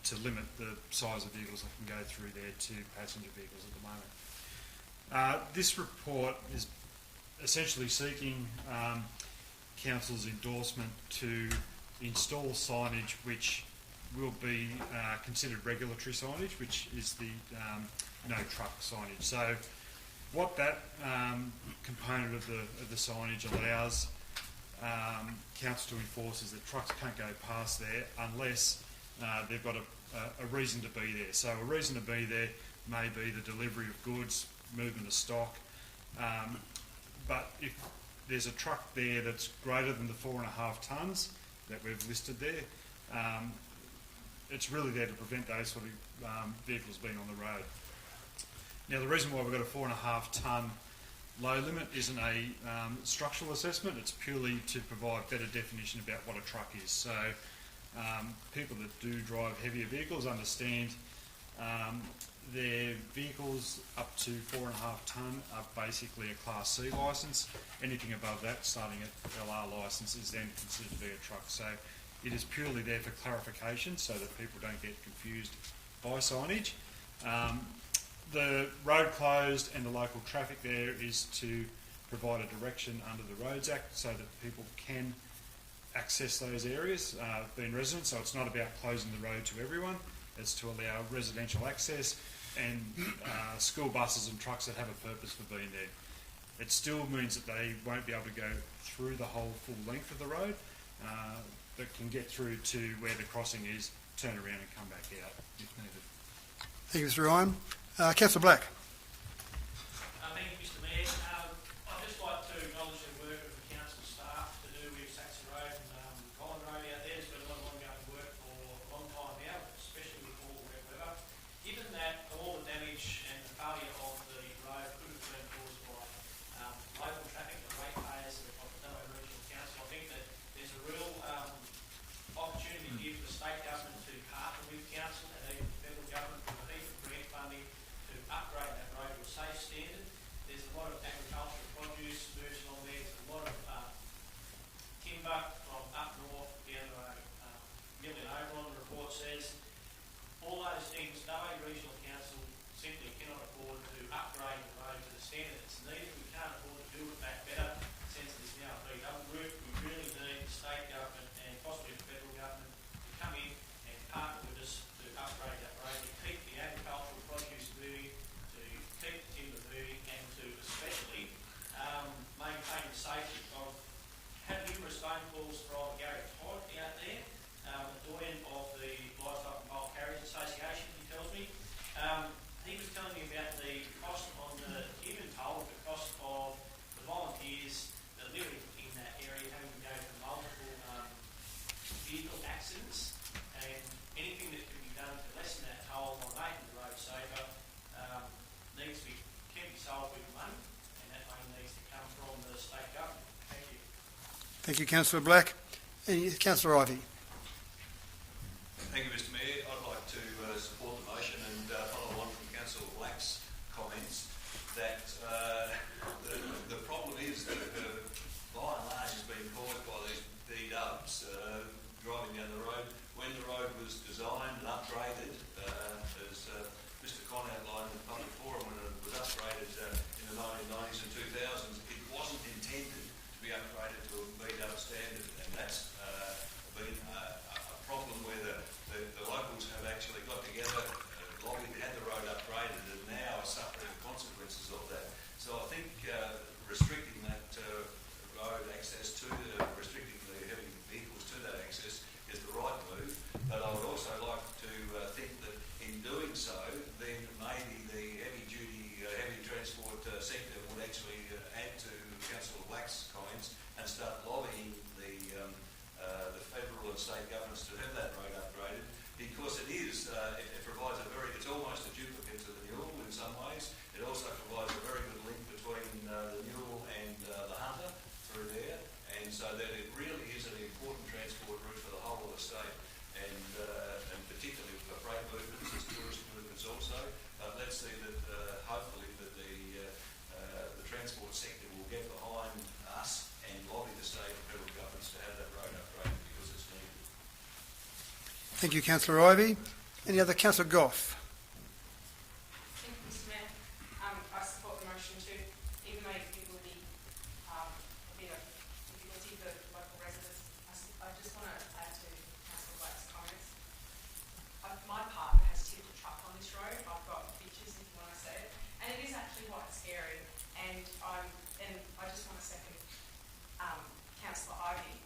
to limit the size of vehicles that can go through there to passenger vehicles at the moment. This report is essentially seeking Council's endorsement to install signage which will be considered regulatory signage, which is the no truck signage. So what that component of the signage allows Council to enforce is that trucks can't go past there unless they've got a reason to be there. So a reason to be there may be the delivery of goods, movement of stock. but if there's a truck there that's greater than the 4.5 tonnes that we've listed there, it's really there to prevent those sort of vehicles being on the road. Now, the reason why we've got a 4.5 tonne low limit isn't a structural assessment, it's purely to provide better definition about what a truck is. So people that do drive heavier vehicles understand their vehicles up to 4.5 tonne are basically a Class C licence. Anything above that, starting at LR licence, is then considered to be a truck. So it is purely there for clarification so that people don't get confused by signage. The road closed and the local traffic there is to provide a direction under the Roads Act so that people can access those areas, being residents. So it's not about closing the road to everyone, it's to allow residential access and school buses and trucks that have a purpose for being there. It still means that they won't be able to go through the whole full length of the road, but can get through to where the crossing is, turn around and come back out if needed. Thank you, Mr Ryan. Councillor Black. Thank you, Mr Mayor. I'd just like to acknowledge the work of the council staff to do with Saxon Road and Collin Road out there. It's been a lot of ongoing work for a long time now, especially with all the wet weather. Given that all the damage and the failure of the road could have been caused by local traffic and ratepayers of the Dubbo Regional Council, I think that there's a real opportunity here for the state government to partner with council and even the federal government with a heap of grant funding to upgrade that road to a safe standard. There's a lot of agricultural produce moving on there. There's a lot of timber from up north down to mill in Oberon, the report says. All those things, Dubbo Regional Council simply cannot afford to upgrade the road to the standard it's needed. We can't afford to do it back better since it is now a B-double route. We really need the state government and possibly the federal government to come in and partner with us to upgrade that road, to keep the agricultural produce moving, to keep the timber moving, and to especially maintain the safety of. Had numerous phone calls from Gary Todd out there, the doyen of the Livestock and Bulk Carriers Association, he tells me. He was telling me about the cost on the human toll, the cost of the volunteers that live in that area having to go to multiple vehicle accidents, and anything that can be done to lessen that toll by making the road safer can be solved with money, and that money needs to come from the state government. Thank you. Thank you, Councillor Black. Councillor Ivey. Thank you, Mr Mayor. I'd like to support the motion and follow on from Councillor Black's comments that the problem is that by and large has been caused by these D-dubs driving down the road. When the road was designed and upgraded, as Mr Con outlined in the public forum, when it was upgraded in the 1990s and 2000s, it wasn't intended to be upgraded to a B-dub standard, and that's been a problem where the locals have actually got together, lobbied to have the road upgraded, and now are suffering the consequences of that. So I think restricting that road access restricting the heavy vehicles to that access is the right move. But I would also like to think that in doing so, then maybe the heavy transport sector would actually add to Councillor Black's comments and start lobbying the federal and state governments to have that road upgraded, because it provides it's almost a duplicate to the Newell in some ways. It also provides a very good link between the Newell and the Hunter through there, and so that it really is an important transport route for the whole of the state, and particularly for freight movements, as tourist movements also. But let's see that hopefully that the transport sector will get behind us and lobby the state and federal governments to have that road upgraded because it's needed. Thank you, Councillor Ivey. Any other? Councillor Goff. Thank you, Mr Mayor. I support the motion too, even though it will be a bit of difficulty for local residents. I just want to add to Councillor Black's comments. My partner has tipped a truck on this road. I've got pictures if you want to see it, and it is actually quite scary. And I just want to second Councillor Ivey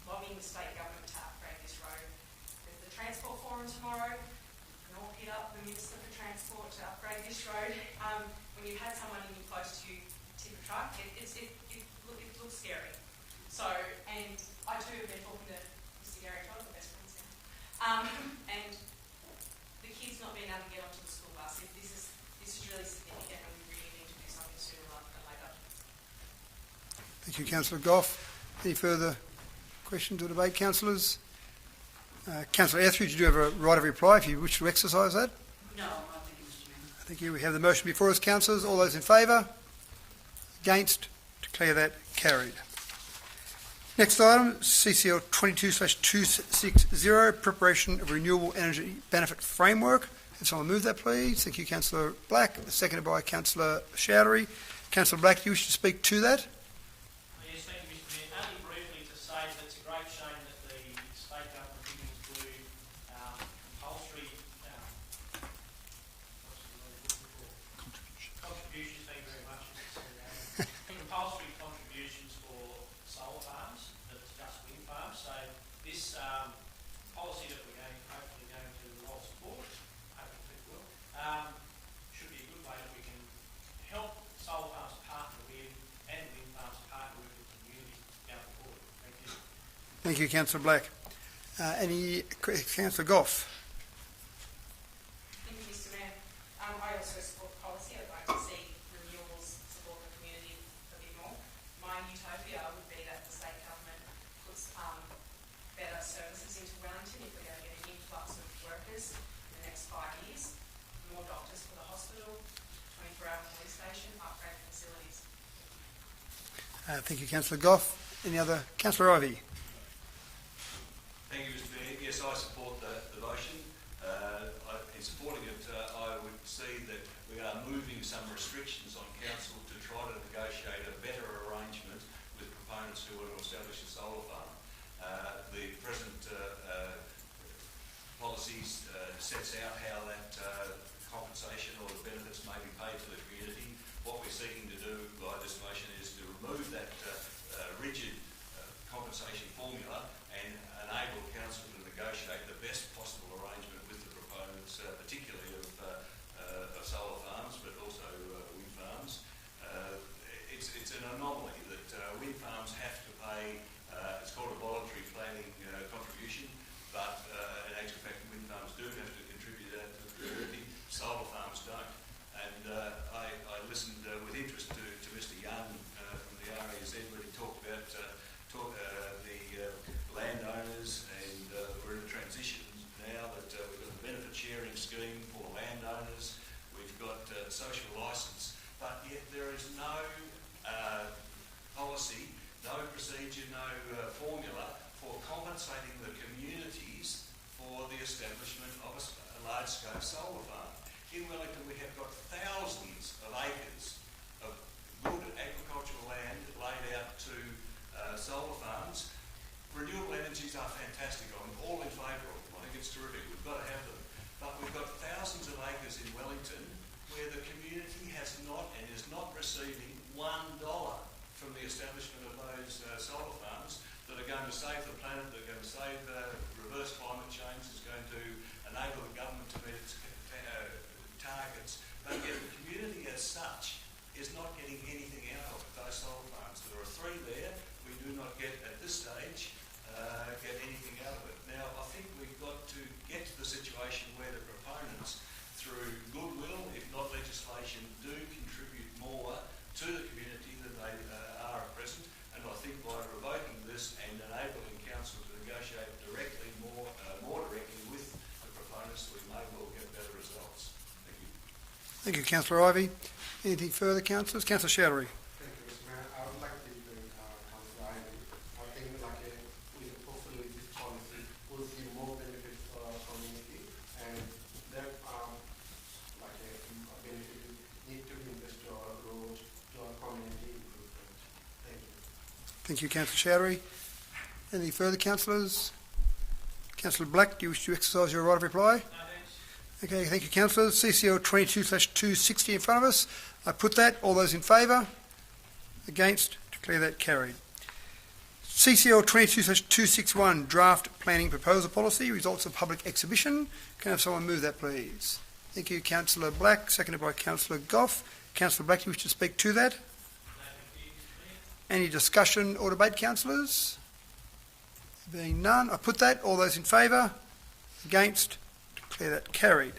lobbying the state government to upgrade this road. There's the Transport Forum tomorrow. You can all hit up the Minister for Transport to upgrade this road. When you've had someone in close to you tip a truck, So, and I too have been talking to Mr. Gary Todd, the best friends now, and the kids not being able to get onto the school bus. This is really significant, and we really need to do something sooner rather than later. Thank you, Councillor Goff. Any further questions or debate, councillors? Councillor Etheridge, you do have a right of reply if you wish to exercise that. No, I think, Mr. Mayor. Thank you. We have the motion before us, councillors. All those in favour? Against? Declare that carried. Next item, CCL 22/260, preparation of renewable energy benefit framework. Can someone move that, please? Thank you, Councillor Black. Seconded by Councillor Chowdhury. Councillor Black, do you wish to speak to that? Yes, thank you, Mr. Mayor. Only briefly to say that it's a great shame that the state government didn't include compulsory contributions. Thank you very much. Compulsory contributions for solar farms, not just wind farms. So this policy that we're hopefully going to all support, hopefully it will, should be a good way that we can help solar farms partner with and wind farms partner with the community going forward. Thank you. Thank you, Councillor Black. Councillor Goff. Thank you, Mr. Mayor. I also support the policy. I'd like to see renewables support the community a bit more. My utopia would be that the state government puts better services into Wellington if we're going to get an influx of workers in the next 5 years, more doctors for the hospital, 24-hour police station, upgrade facilities. Thank you, Councillor Goff. Any other? Councillor Ivey. Thank you, Mr. Mayor. Yes, I support the motion. In supporting it, I would see that we are moving some restrictions on council to try to negotiate a better arrangement with proponents who want to establish a solar farm. The present policies sets out how that compensation or the benefits may be paid to the community. What we're seeking to do by this motion is to remove that rigid compensation formula and enable council to negotiate the best possible arrangement with the proponents, particularly of solar farms, but also wind farms. It's an anomaly that wind farms have to pay, it's called a voluntary planning contribution, but in actual fact wind farms do have to contribute that to the community, solar farms don't. And I listened with interest to Mr Young from the RAZ when he talked about the landowners, and we're in a transition now that we've got the benefit sharing scheme for landowners, we've got social licence, but yet there is no policy, no procedure, no formula for compensating the communities for the establishment of a large-scale solar farm. In Wellington we have got thousands of acres of good agricultural land laid out to solar farms. Renewable energies are fantastic. I'm all in favour of them. I think it's terrific. We've got to have them. But we've got thousands of acres in Wellington where the community has not and is not receiving $1 from the establishment of those solar farms that are going to save the planet, that are going to save reverse climate change, is going to enable the government to meet its targets. But yet the community as such is not getting anything out of those solar farms. There are 3 there. We do not get, at this stage, get anything out of it. Now, I think we've got to get to the situation where the proponents, through goodwill, if not legislation, do contribute more to the community than they are at present. And I think by revoking this and enabling council to negotiate directly, more directly with the proponents, we may well get better results. Thank you. Thank you, Councillor Ivey. Anything further, councillors? Councillor Chowdhury. Thank you, Mr. Mayor. I would like to join Councillor Ivey. I think hopefully with this policy we'll see more benefits for our community, and that benefit need to be invested to our roads, to our community improvement. Thank you. Thank you, Councillor Chowdhury. Any further, councillors? Councillor Black, do you wish to exercise your right of reply? No, thanks. Okay, thank you, councillors. CCL 22/260 in front of us. I put that. All those in favour? Against? Declare that carried. CCL 22/261, draft planning proposal policy, results of public exhibition. Can I have someone move that, please? Thank you, Councillor Black, seconded by Councillor Goff. Councillor Black, do you wish to speak to that? Any discussion or debate, councillors? Being none, I put that. All those in favour? Against? Declare that carried.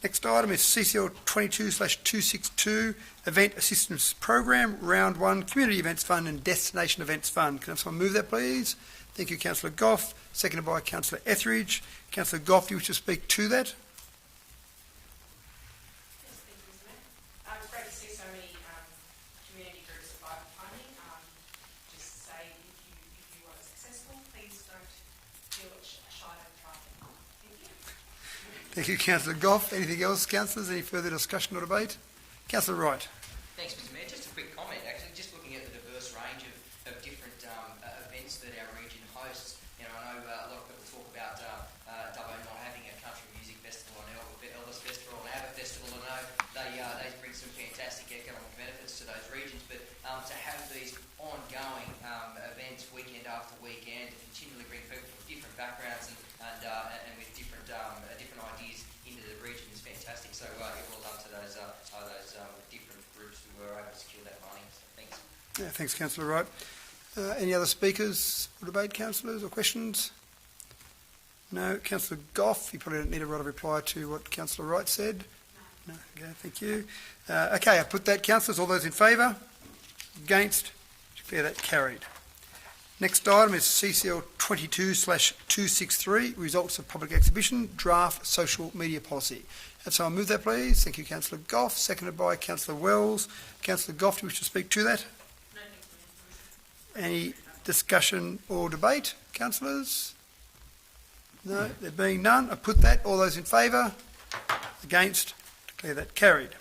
Next item is CCL 22/262 Event Assistance Program, Round 1, Community Events Fund and Destination Events Fund. Can I have someone move that, please? Thank you, Councillor Goff. Seconded by Councillor Etheridge. Councillor Goff, do you wish to speak to that? Yes, thank you, Mr. Mayor. It's great to see so many community groups apply for funding. Just say if you are successful, please don't feel shy of trying. Thank you. Thank you, Councillor Goff. Anything else, councillors? Any further discussion or debate? Councillor Wright. Thanks, Mr. Mayor. Just a quick comment, actually, just looking at the diverse range of different events that our region hosts. You know, I know a lot of people talk about Dubbo not having a country music festival and Elvis Festival and ABBA Festival. I know they bring some fantastic economic benefits to those regions, but to have these ongoing events weekend after weekend to continually bring people from different backgrounds and with different ideas into the region is fantastic. So well done to those different groups who were able to secure that money. So thanks. Yeah, thanks, Councillor Wright. Any other speakers or debate, councillors, or questions? No. Councillor Goff, you probably don't need a right of reply to what Councillor Wright said. No. Okay, thank you. Okay, I put that. Councillors, all those in favour? Against? Declare that carried. Next item is CCL 22/263, Results of Public Exhibition, Draft Social Media Policy. Have someone move that, please? Thank you, Councillor Goff. Seconded by Councillor Wells. Councillor Goff, do you wish to speak to that? No, thank you. Any discussion or debate, councillors? No, there being none, I put that. All those in favour? Against? Declare that carried.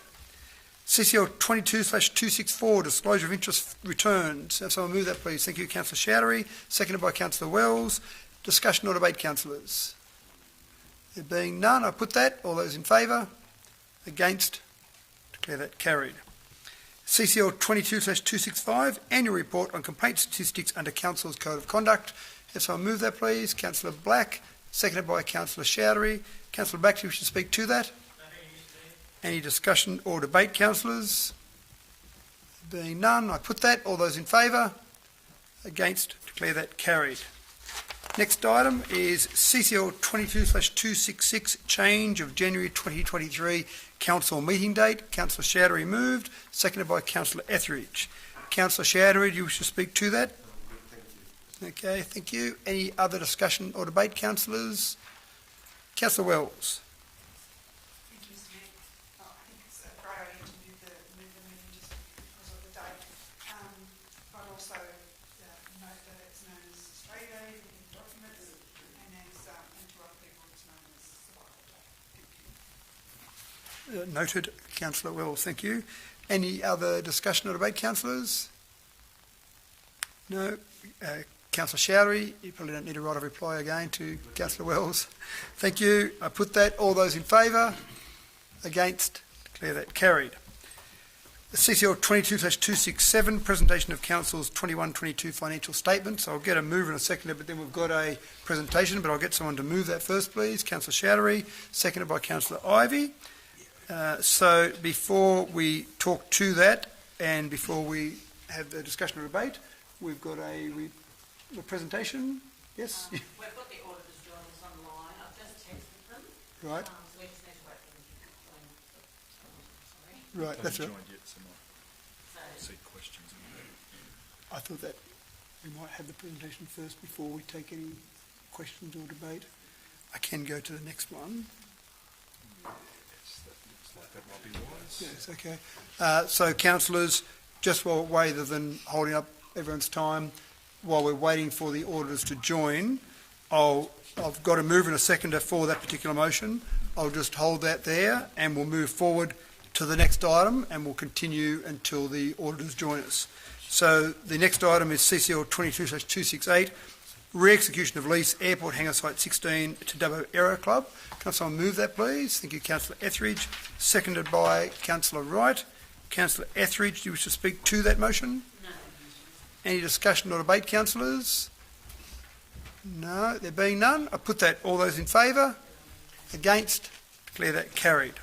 CCL 22/264, Disclosure of Interest Returns. Have someone move that, please? Thank you, Councillor Chowdhury. Seconded by Councillor Wells. Discussion or debate, councillors? There being none, I put that. All those in favour? Against? Declare that carried. CCL 22/265, Annual Report on Complaint Statistics under Council's Code of Conduct. Have someone move that, please? Councillor Black. Seconded by Councillor Chowdhury. Councillor Black, do you wish to speak to that? Any discussion or debate, councillors? Being none, I put that. All those in favour? Against? Declare that carried. Next item is CCL 22/266, Change of January 2023 Council Meeting Date. Councillor Chowdhury moved, seconded by Councillor Etheridge. Councillor Chowdhury, do you wish to speak to that? Okay, thank you. Any other discussion or debate, councillors? Councillor Wells. Noted, Councillor Wells, thank you. Any other discussion or debate, councillors? No. Councillor Chowdhury, you probably don't need a right of reply again to Councillor Wells. Thank you. I put that. All those in favour? Against? Declare that carried. The CCL 22/267, Presentation of Council's 21-22 Financial Statements. I'll get a mover in a second, but then we've got a presentation, but I'll get someone to move that first, please. Councillor Chowdhury, seconded by Councillor Ivey. So before we talk to that and before we have the discussion or debate, we've got a presentation. Yes? We've got the auditors joining us online. I've just texted them. Right. So we just need to wait for them to join. Sorry. Right, that's right. Joined yet, so might see questions in there. I thought that we might have the presentation first before we take any questions or debate. I can go to the next one. That might be wise. Yes, okay. So, councillors, just rather than holding up everyone's time, while we're waiting for the auditors to join, I've got a mover and a seconder for that particular motion. I'll just hold that there and we'll move forward to the next item and we'll continue until the auditors join us. So the next item is CCL 22/268, Re-execution of lease, Airport Hangar Site 16 to Dubbo Aero Club. Can someone move that, please? Thank you, Councillor Etheridge. Seconded by Councillor Wright. Councillor Etheridge, do you wish to speak to that motion? No. Any discussion or debate, councillors? No, there being none, I put that. All those in favour? Against? Declare that carried.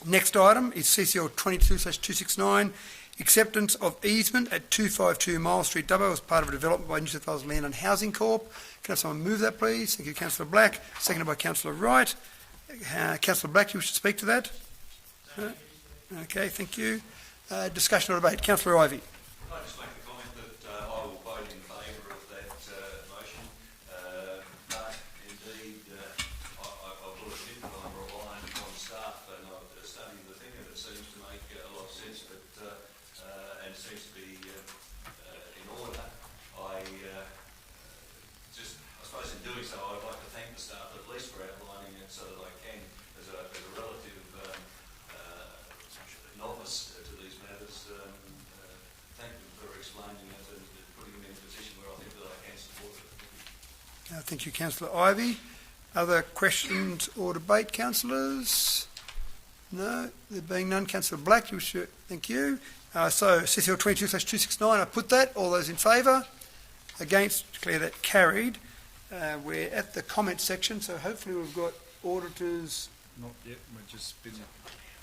Next item is CCL 22/269, acceptance of easement at 252 Mile Street, Dubbo, as part of a development by New South Wales Land and Housing Corp. Can I have someone move that, please? Thank you, Councillor Black. Seconded by Councillor Wright. Councillor Black, you wish to speak to that? No? Okay, thank you. Discussion or debate. Councillor Ivey. Can I just make the comment that I will vote in favour of that motion, but indeed I will admit that I'm relying on staff, and I've studied the thing and it seems to make a lot of sense, but and it seems to be in order. I suppose in doing so I'd like to thank the staff at least for outlining it so that I can, as a relative novice to these matters, thank them for explaining it and putting me in a position where I think that I can support it. Thank you, Councillor Ivey. Other questions or debate, councillors? No, there being none. Councillor Black, you should. Thank you. So CCL 22/269, I put that. All those in favour? Against? Declare that carried. We're at the comment section, so hopefully we've got auditors. Not yet. We're just busy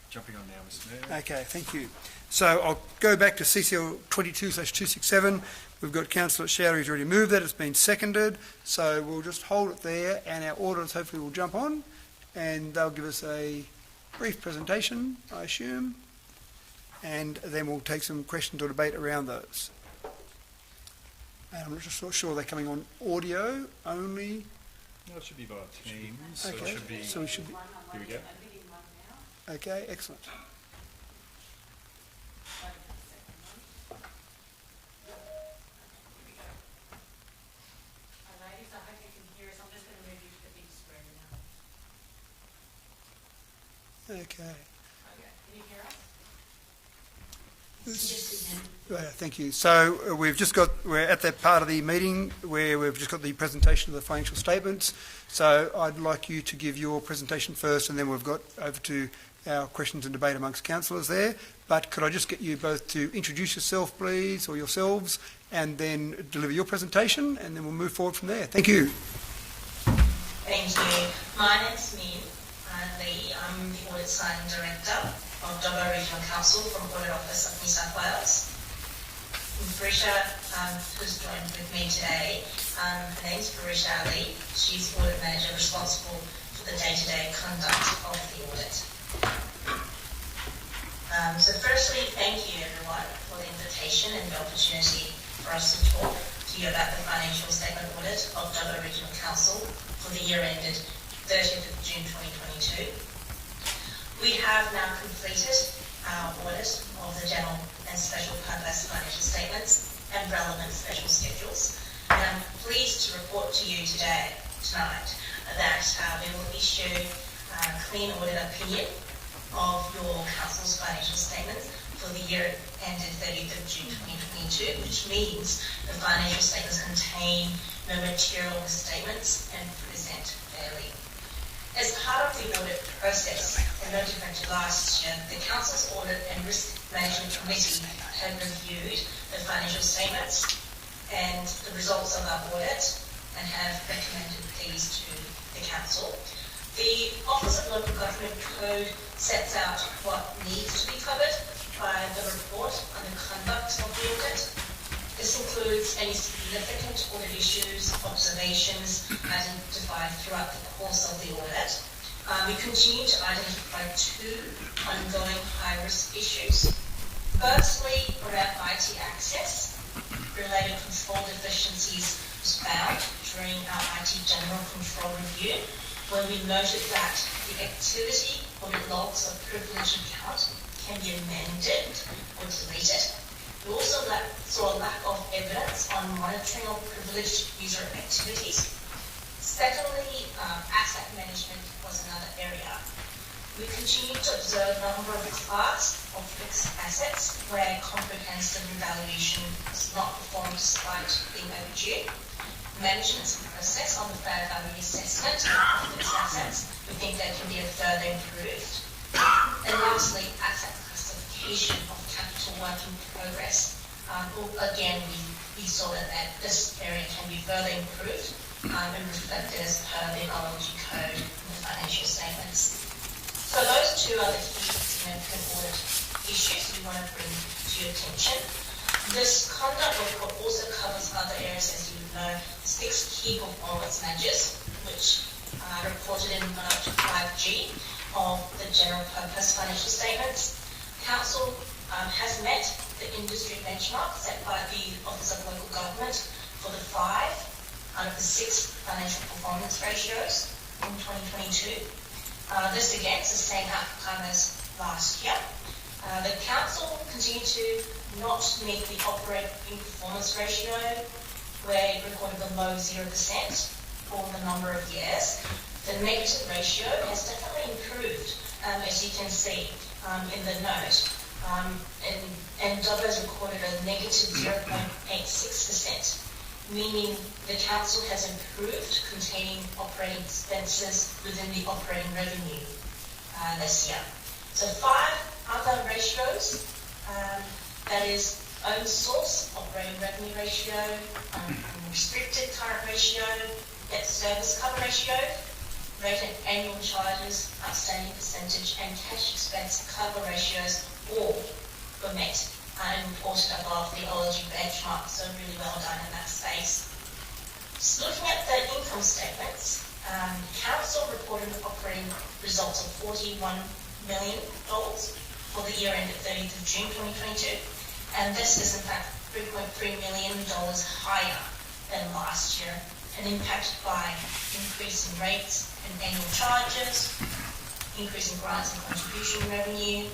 jumping on now, Mr. Mayor. Okay, thank you. So I'll go back to CCL 22/267. We've got Councillor Showery who's already moved that. It's been seconded. So we'll just hold it there, and our auditors hopefully will jump on, and they'll give us a brief presentation, I assume, and then we'll take some questions or debate around those. And I'm not just sure they're coming on audio only. No, it should be via Teams. So Okay, it should be. so we should be. Here we go. Okay, excellent. Ladies, I hope you can hear us. I'm just going to move you to the big screen now. Okay. Okay, can you hear us? Thank you. So we're at that part of the meeting where we've just got the presentation of the financial statements. So I'd like you to give your presentation first, and then we've got over to our questions and debate amongst councillors there. But could I just get you both to introduce yourself, please, or yourselves, and then deliver your presentation, and then we'll move forward from there. Thank you. Thank you. My name's Min Lee. I'm the Audit Signing Director of Dubbo Regional Council from Audit Office of New South Wales. Parisha, who's joined with me today, her name's Parisha Ali. She's the Audit Manager responsible for the day-to-day conduct of the audit. So firstly, thank you everyone for the invitation and the opportunity for us to talk to you about the financial statement audit of Dubbo Regional Council for the year ended 30th of June 2022. We have now completed our audit of the general and special purpose financial statements and relevant special schedules. And I'm pleased to report to you tonight, that we will issue a clean audit opinion of your council's financial statements for the year ended 30th of June 2022, which means the financial statements contain no material misstatements and present fairly. As part of the audit process, and no different to last year, the Council's Audit and Risk Management Committee had reviewed the financial statements and the results of our audit and have recommended these to the Council. The Office of Local Government Code sets out what needs to be covered by the report on the conduct of the audit. This includes any significant audit issues, observations identified throughout the course of the audit. We continue to identify two ongoing high-risk issues. Firstly, around IT access, related control deficiencies was found during our IT general control review, when we noted that the activity audit logs of privileged account can be amended or deleted. We also saw a lack of evidence on monitoring of privileged user activities. Secondly, asset management was another area. We continue to observe a number of class of fixed assets where comprehensive evaluation was not performed despite being overdue. Management's process on the fair value assessment of fixed assets, we think that can be further improved. And lastly, asset classification of capital work in progress. Again, we saw that this area can be further improved and reflected as per the Knowledge Code and the financial statements. So those two are the key significant audit issues we want to bring to your attention. This conduct report also covers other areas, as you would know, 6 key performance measures, which are reported in note 5G of the general purpose financial statements. Council has met the industry benchmark set by the Office of Local Government for the 5 out of the 6 financial performance ratios in 2022. This again is the same outcome as last year. The council will continue to not meet the operating performance ratio, where it recorded the low 0% for the number of years. The negative ratio has definitely improved, as you can see in the note. And Dubbo has recorded a negative 0.86%, meaning the council has improved containing operating expenses within the operating revenue this year. So 5 other ratios, that is own source, operating revenue ratio, restricted current ratio, debt service cover ratio, rate and annual charges, outstanding percentage, and cash expense cover ratios all were met and reported above the OLG benchmark, so really well done in that space. So looking at the income statements, council reported operating results of $41 million for the year ended 30th of June 2022, and this is in fact $3.3 million higher than last year, and impacted by increase in rates and annual charges, increase in grants and contribution revenue,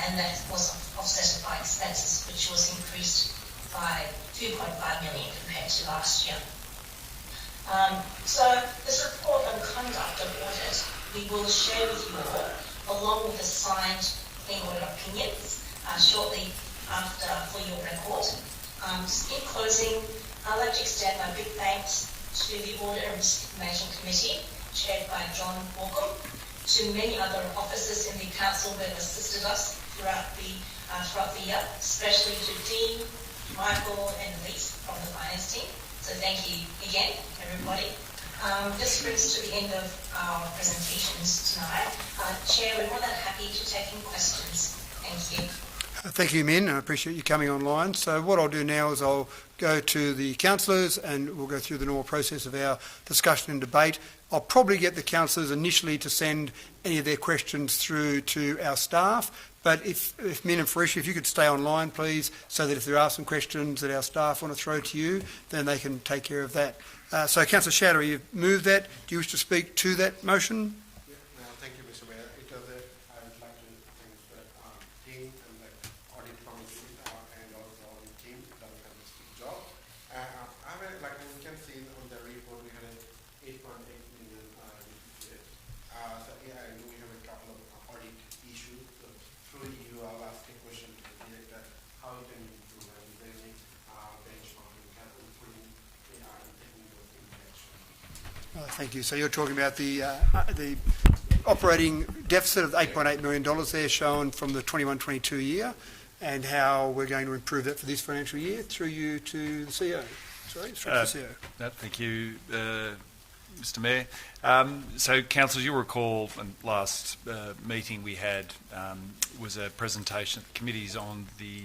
and that was offset by expenses, which was increased by $2.5 million compared to last year. So this report on conduct of audit we will share with you all, along with the signed clean audit opinions, shortly after for your record. In closing, I'd like to extend my big thanks to the Audit and Risk Management Committee, chaired by John Walcombe, to many other officers in the council who have assisted us throughout the year, especially to Dean, Michael and Elise from the finance team. So thank you again, everybody. This brings to the end of our presentations tonight. Chair, we're more than happy to take any questions. Thank you. Thank you, Min. I appreciate you coming online. So what I'll do now is I'll go to the councillors and we'll go through the normal process of our discussion and debate. I'll probably get the councillors initially to send any of their questions through to our staff, but if Min and Farisha, if you could stay online, please, so that if there are some questions that our staff want to throw to you, then they can take care of that. So, Councillor Shadow, you've moved that. Do you wish to speak to that motion? Thank you, Mr. Mayor. I would like to thank the team and the audit committee and also audit team that have done a fantastic job. Like we can see on the report, we had an 8.8 million deficit. And we have a couple of audit issues. So through you, I'll ask a question to the director, how it can improve and is there any benchmarking can we put in taking those into action? Thank you. So you're talking about the operating deficit of $8.8 million there shown from the 21-22 year and how we're going to improve that for this financial year. Through you to the CEO. Sorry, straight to the CEO. No, thank you, Mr. Mayor. So, councillors, you'll recall last meeting we had was a presentation at the committees on the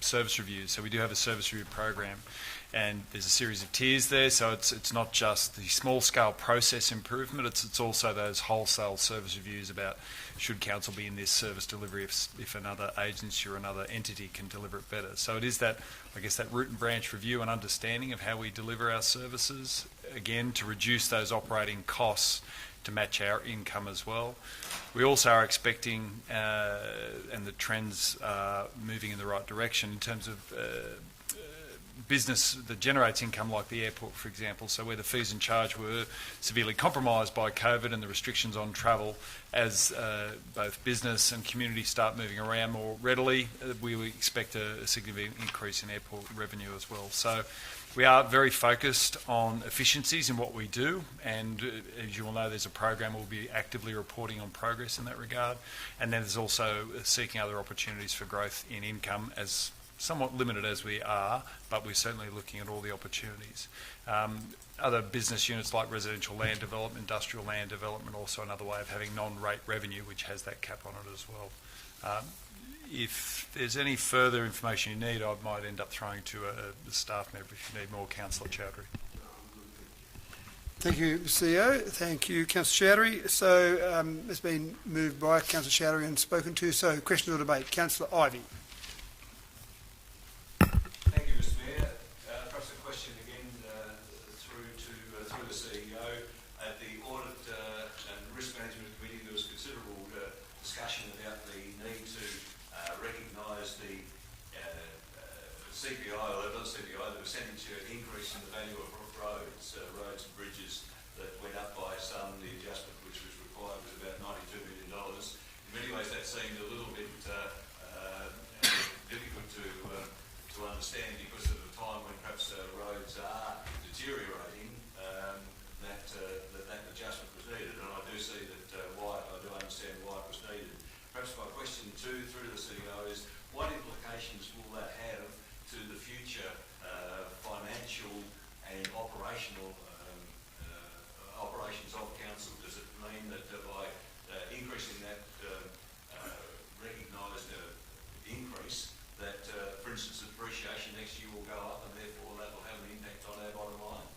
service reviews. So we do have a service review program, and there's a series of tiers there. So it's not just the small-scale process improvement. It's also those wholesale service reviews about should council be in this service delivery if another agency or another entity can deliver it better. So it is that, I guess, that root and branch review and understanding of how we deliver our services, again, to reduce those operating costs to match our income as well. We also are expecting, and the trends are moving in the right direction in terms of business that generates income, like the airport, for example. So where the fees and charge were severely compromised by COVID and the restrictions on travel, as both business and community start moving around more readily, we expect a significant increase in airport revenue as well. So we are very focused on efficiencies in what we do, and as you all know, there's a program we'll be actively reporting on progress in that regard. And then there's also seeking other opportunities for growth in income, as somewhat limited as we are, but we're certainly looking at all the opportunities. Other business units like residential land development, industrial land development, also another way of having non-rate revenue, which has that cap on it as well. If there's any further information you need, I might end up throwing to the staff member if you need more, Councillor Chowdhury. Thank you, CEO. Thank you, Councillor Chowdhury. So it's been moved by Councillor Chowdhury and spoken to. So question or debate? Councillor Ivey. Thank you, Mr. Mayor. Perhaps a question again through the CEO. At the Audit and Risk Management Committee, there was considerable discussion about the need to recognise the CPI, or not CPI, the percentage increase in the value of roads and bridges that went up by some. The adjustment which was required was about $92 million. In many ways, that seemed a little bit difficult to understand because of the time when perhaps roads are deteriorating, that adjustment was needed. And I do see that I do understand why it was needed. Perhaps my question too, through the CEO, is what implications will that have to the future financial and operational operations of council? Does it mean that by increasing that recognised increase, that for instance depreciation next year will go up, and therefore that will have an impact on our bottom line?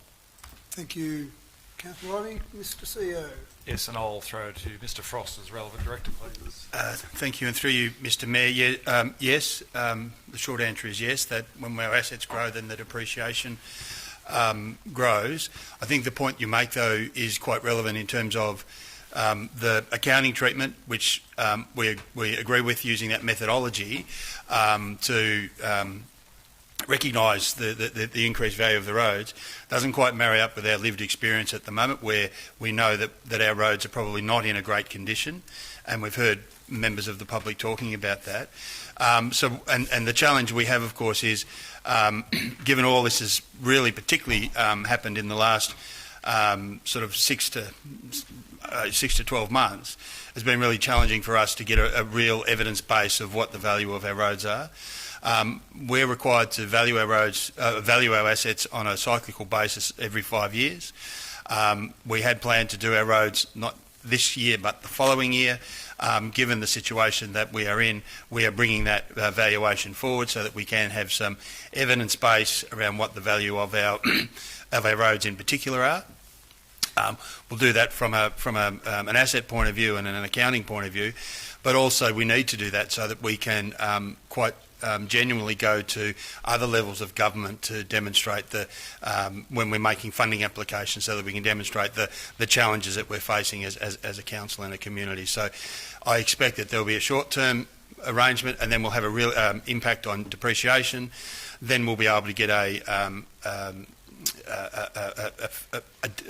Thank you, Councillor Ivey. Mr. CEO. Yes, and I'll throw to Mr. Frost as relevant director, please. Thank you, and through you, Mr. Mayor. Yes, the short answer is yes, that when our assets grow, then the depreciation grows. I think the point you make, though, is quite relevant in terms of the accounting treatment, which we agree with using that methodology to recognise the increased value of the roads. Doesn't quite marry up with our lived experience at the moment, where we know that our roads are probably not in a great condition, and we've heard members of the public talking about that. And the challenge we have, of course, is given all this has really particularly happened in the last sort of 6 to 12 months, it's been really challenging for us to get a real evidence base of what the value of our roads are. We're required to value our roads, value our assets on a cyclical basis every 5 years. We had planned to do our roads not this year but the following year. Given the situation that we are in, we are bringing that valuation forward so that we can have some evidence base around what the value of our roads in particular are. We'll do that from an asset point of view and an accounting point of view, but also we need to do that so that we can quite genuinely go to other levels of government to demonstrate when we're making funding applications, so that we can demonstrate the challenges that we're facing as a council and a community. So I expect that there will be a short-term arrangement, and then we'll have a real impact on depreciation. Then we'll be able to get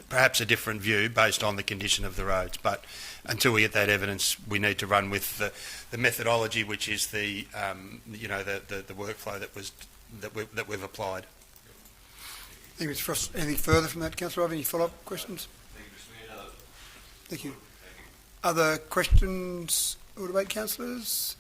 perhaps a different view based on the condition of the roads. But until we get that evidence, we need to run with the methodology, which is the workflow that we've applied. Thank you, Mr. Frost. Anything further from that, Councillor Ivey? Any follow-up questions? Thank you. Other questions or debate, councillors?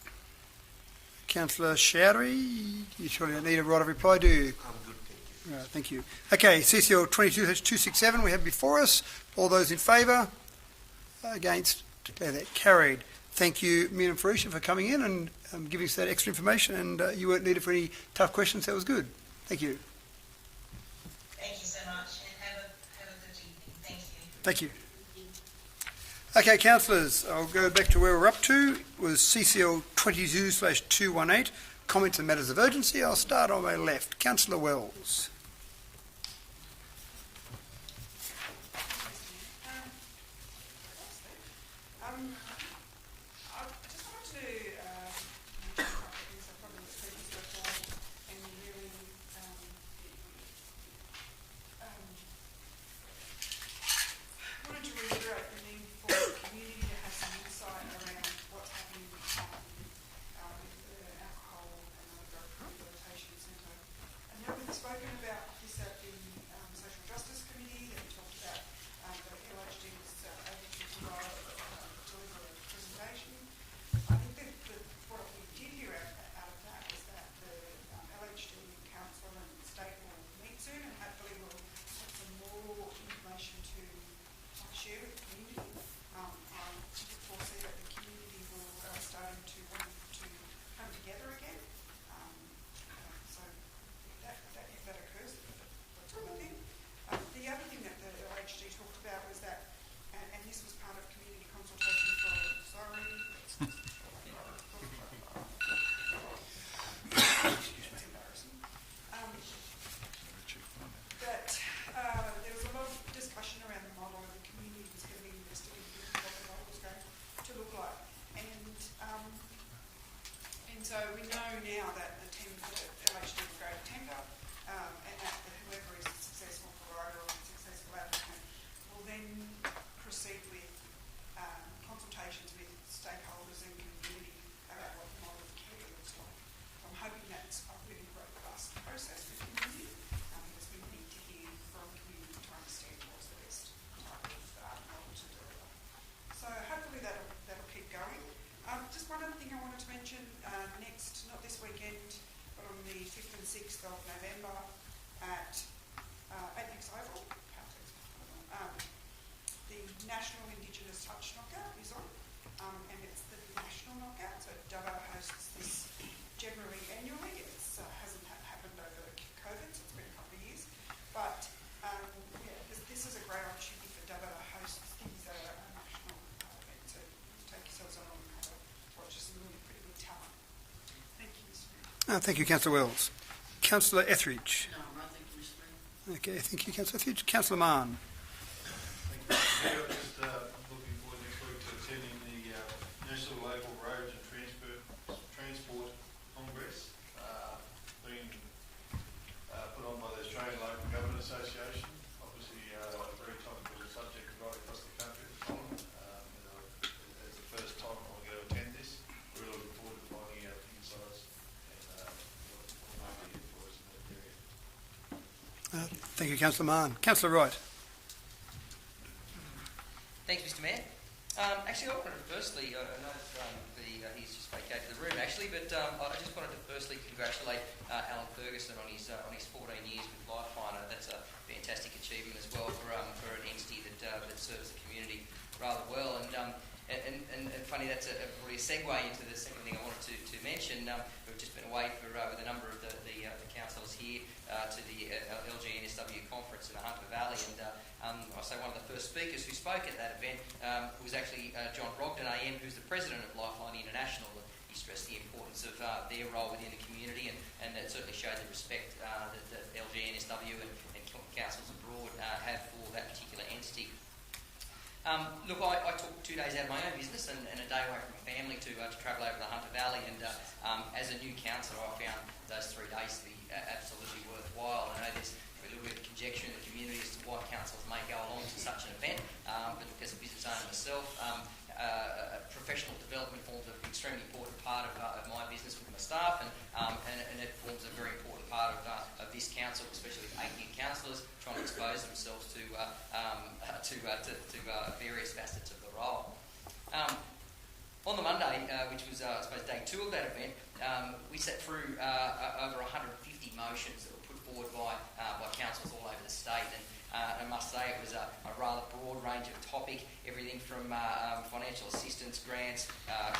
Councillor Chowdhury, you surely don't need a right of reply, do you? I'm good, thank you. Right, thank you. Okay, CCL 22-267 we have before us. All those in favour? Against? Declare that carried. Thank you, Miriam Farisha, for coming in and giving us that extra information, and you weren't needed for any tough questions. That was good. Thank you. Thank you so much, and have a good evening. Thank you. Thank you. Okay, councillors, I'll go back to where we're up to. It was CCL 22/218, comments and matters of urgency. I'll start on my left. Councillor Wells. Spoken about 6th of November at Apex Oval. The National Indigenous Touch Knockout is on, and it's the national knockout, so Dubbo hosts this generally annually. It hasn't happened over COVID, so it's been a couple of years. But this is a great opportunity for Dubbo to host things that are a national event, so take yourselves along and have a watch some really pretty good talent. Thank you, Mr. Mayor. Thank you, Councillor Wells. Councillor Etheridge. No, I think you, Mr. Mayor. Okay, thank you, Councillor Etheridge. Councillor Mann. Mayor, just looking forward next week to attending the National Local Roads and Transport Congress being put on by the Australian Local Government Association. Obviously, a very topical subject right across the country at the moment. It's the first time I'm going to attend this. We're really looking forward to finding out the insights and what might be for us in that area. Thank you, Councillor Mann. Councillor Wright. Thanks, Mr. Mayor. Actually, I wanted to firstly, I know he's just vacated the room actually, but I just wanted to firstly congratulate Alan Ferguson on his 14 years with Lifeline. That's a fantastic achievement as well for an entity that serves the community rather well. And funny, that's probably a segue into the second thing I wanted to mention. We've just been away with a number of the councillors here to the LGNSW conference in the Hunter Valley, and I say one of the first speakers who spoke at that event was actually John Brogden AM, who's the president of Lifeline International. He stressed the importance of their role within the community, and that certainly showed the respect that LGNSW and councils abroad have for that particular entity. Look, I took 2 days out of my own business and a day away from my family to travel over the Hunter Valley, and as a new councillor, I found those 3 days to be absolutely worthwhile. I know there's a little bit of conjecture in the community as to why councils may go along to such an event, but as a business owner myself, professional development forms an extremely important part of my business with my staff, and it forms a very important part of this council, especially with 8 new councillors trying to expose themselves to various facets of the role. On the Monday, which was I suppose day 2 of that event, we sat through over 150 motions that were put forward by councils all over the state, and I must say it was a rather broad range of topic, everything from financial assistance grants,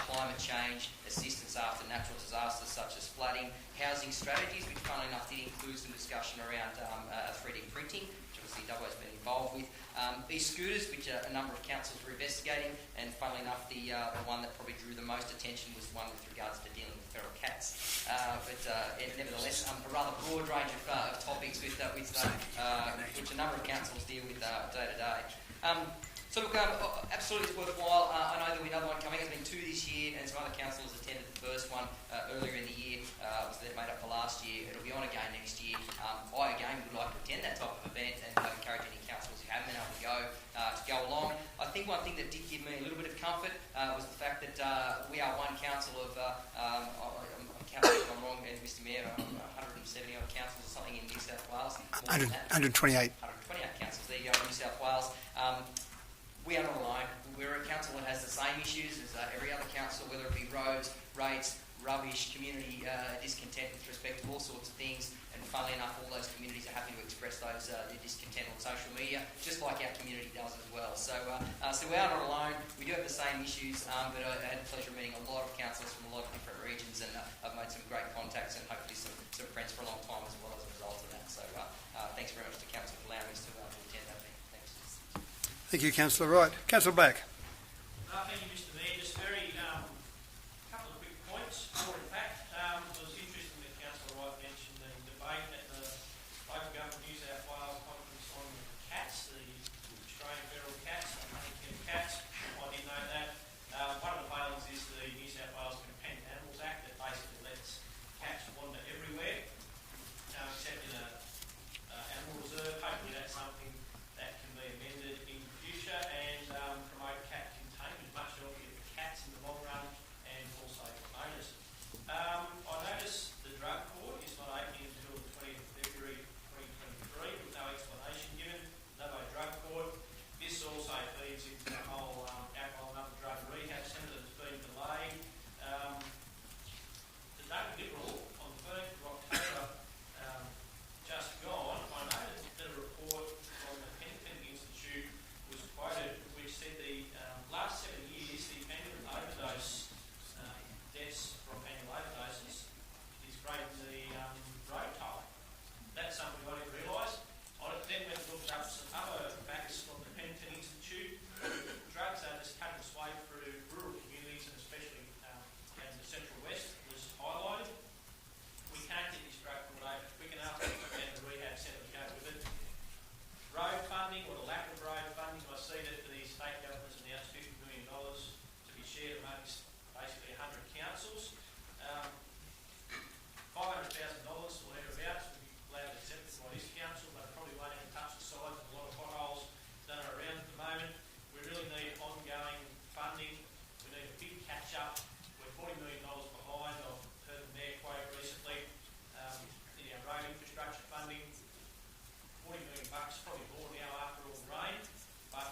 climate change, assistance after natural disasters such as flooding, housing strategies, which funnily enough did include some discussion around 3D printing, which obviously Dubbo's been involved with, e-scooters, which a number of councils were investigating, and funnily enough the one that probably drew the most attention was one with regards to dealing with feral cats. But nevertheless, a rather broad range of topics with which a number of councils deal with day to day. So look, absolutely it's worthwhile. I know there'll be another one coming. There's been 2 this year, and some other councillors attended the first one earlier in the year. So that made up for last year. It'll be on again next year. I again would like to attend that type of event, and I encourage any councillors who haven't been able to go along. I think one thing that did give me a little bit of comfort was the fact that we are one council of, I'm counting if I'm wrong, and Mr Mayor, 170 odd councils or something in New South Wales. 128. 128 councils, there you go, in New South Wales. We are not alone. We're a council that has the same issues as every other council, whether it be roads, rates, rubbish, community discontent with respect to all sorts of things. And funnily enough, all those communities are happy to express their discontent on social media, just like our community does as well. So we are not alone. We do have the same issues, but I had the pleasure of meeting a lot of councillors from a lot of different regions, and I've made some great contacts and hopefully some friends for a long time as well as a result of that. So thanks very much to council for allowing us to attend that meeting. Thanks. Thank you, Councillor Wright. Councillor Black. Thank you, Mr Mayor. Just very couple of quick points. More in fact, it was interesting that Councillor Wright mentioned the debate at the local government New South Wales conference on cats, the Australian feral cats, the honey-kept cats. I didn't know that. One of the failings is the New South Wales Companion Animals Act that basically lets cats wander everywhere, except in an animal reserve. Hopefully that's something that can be amended in the future and promote cat it's probably more now after all the rain, but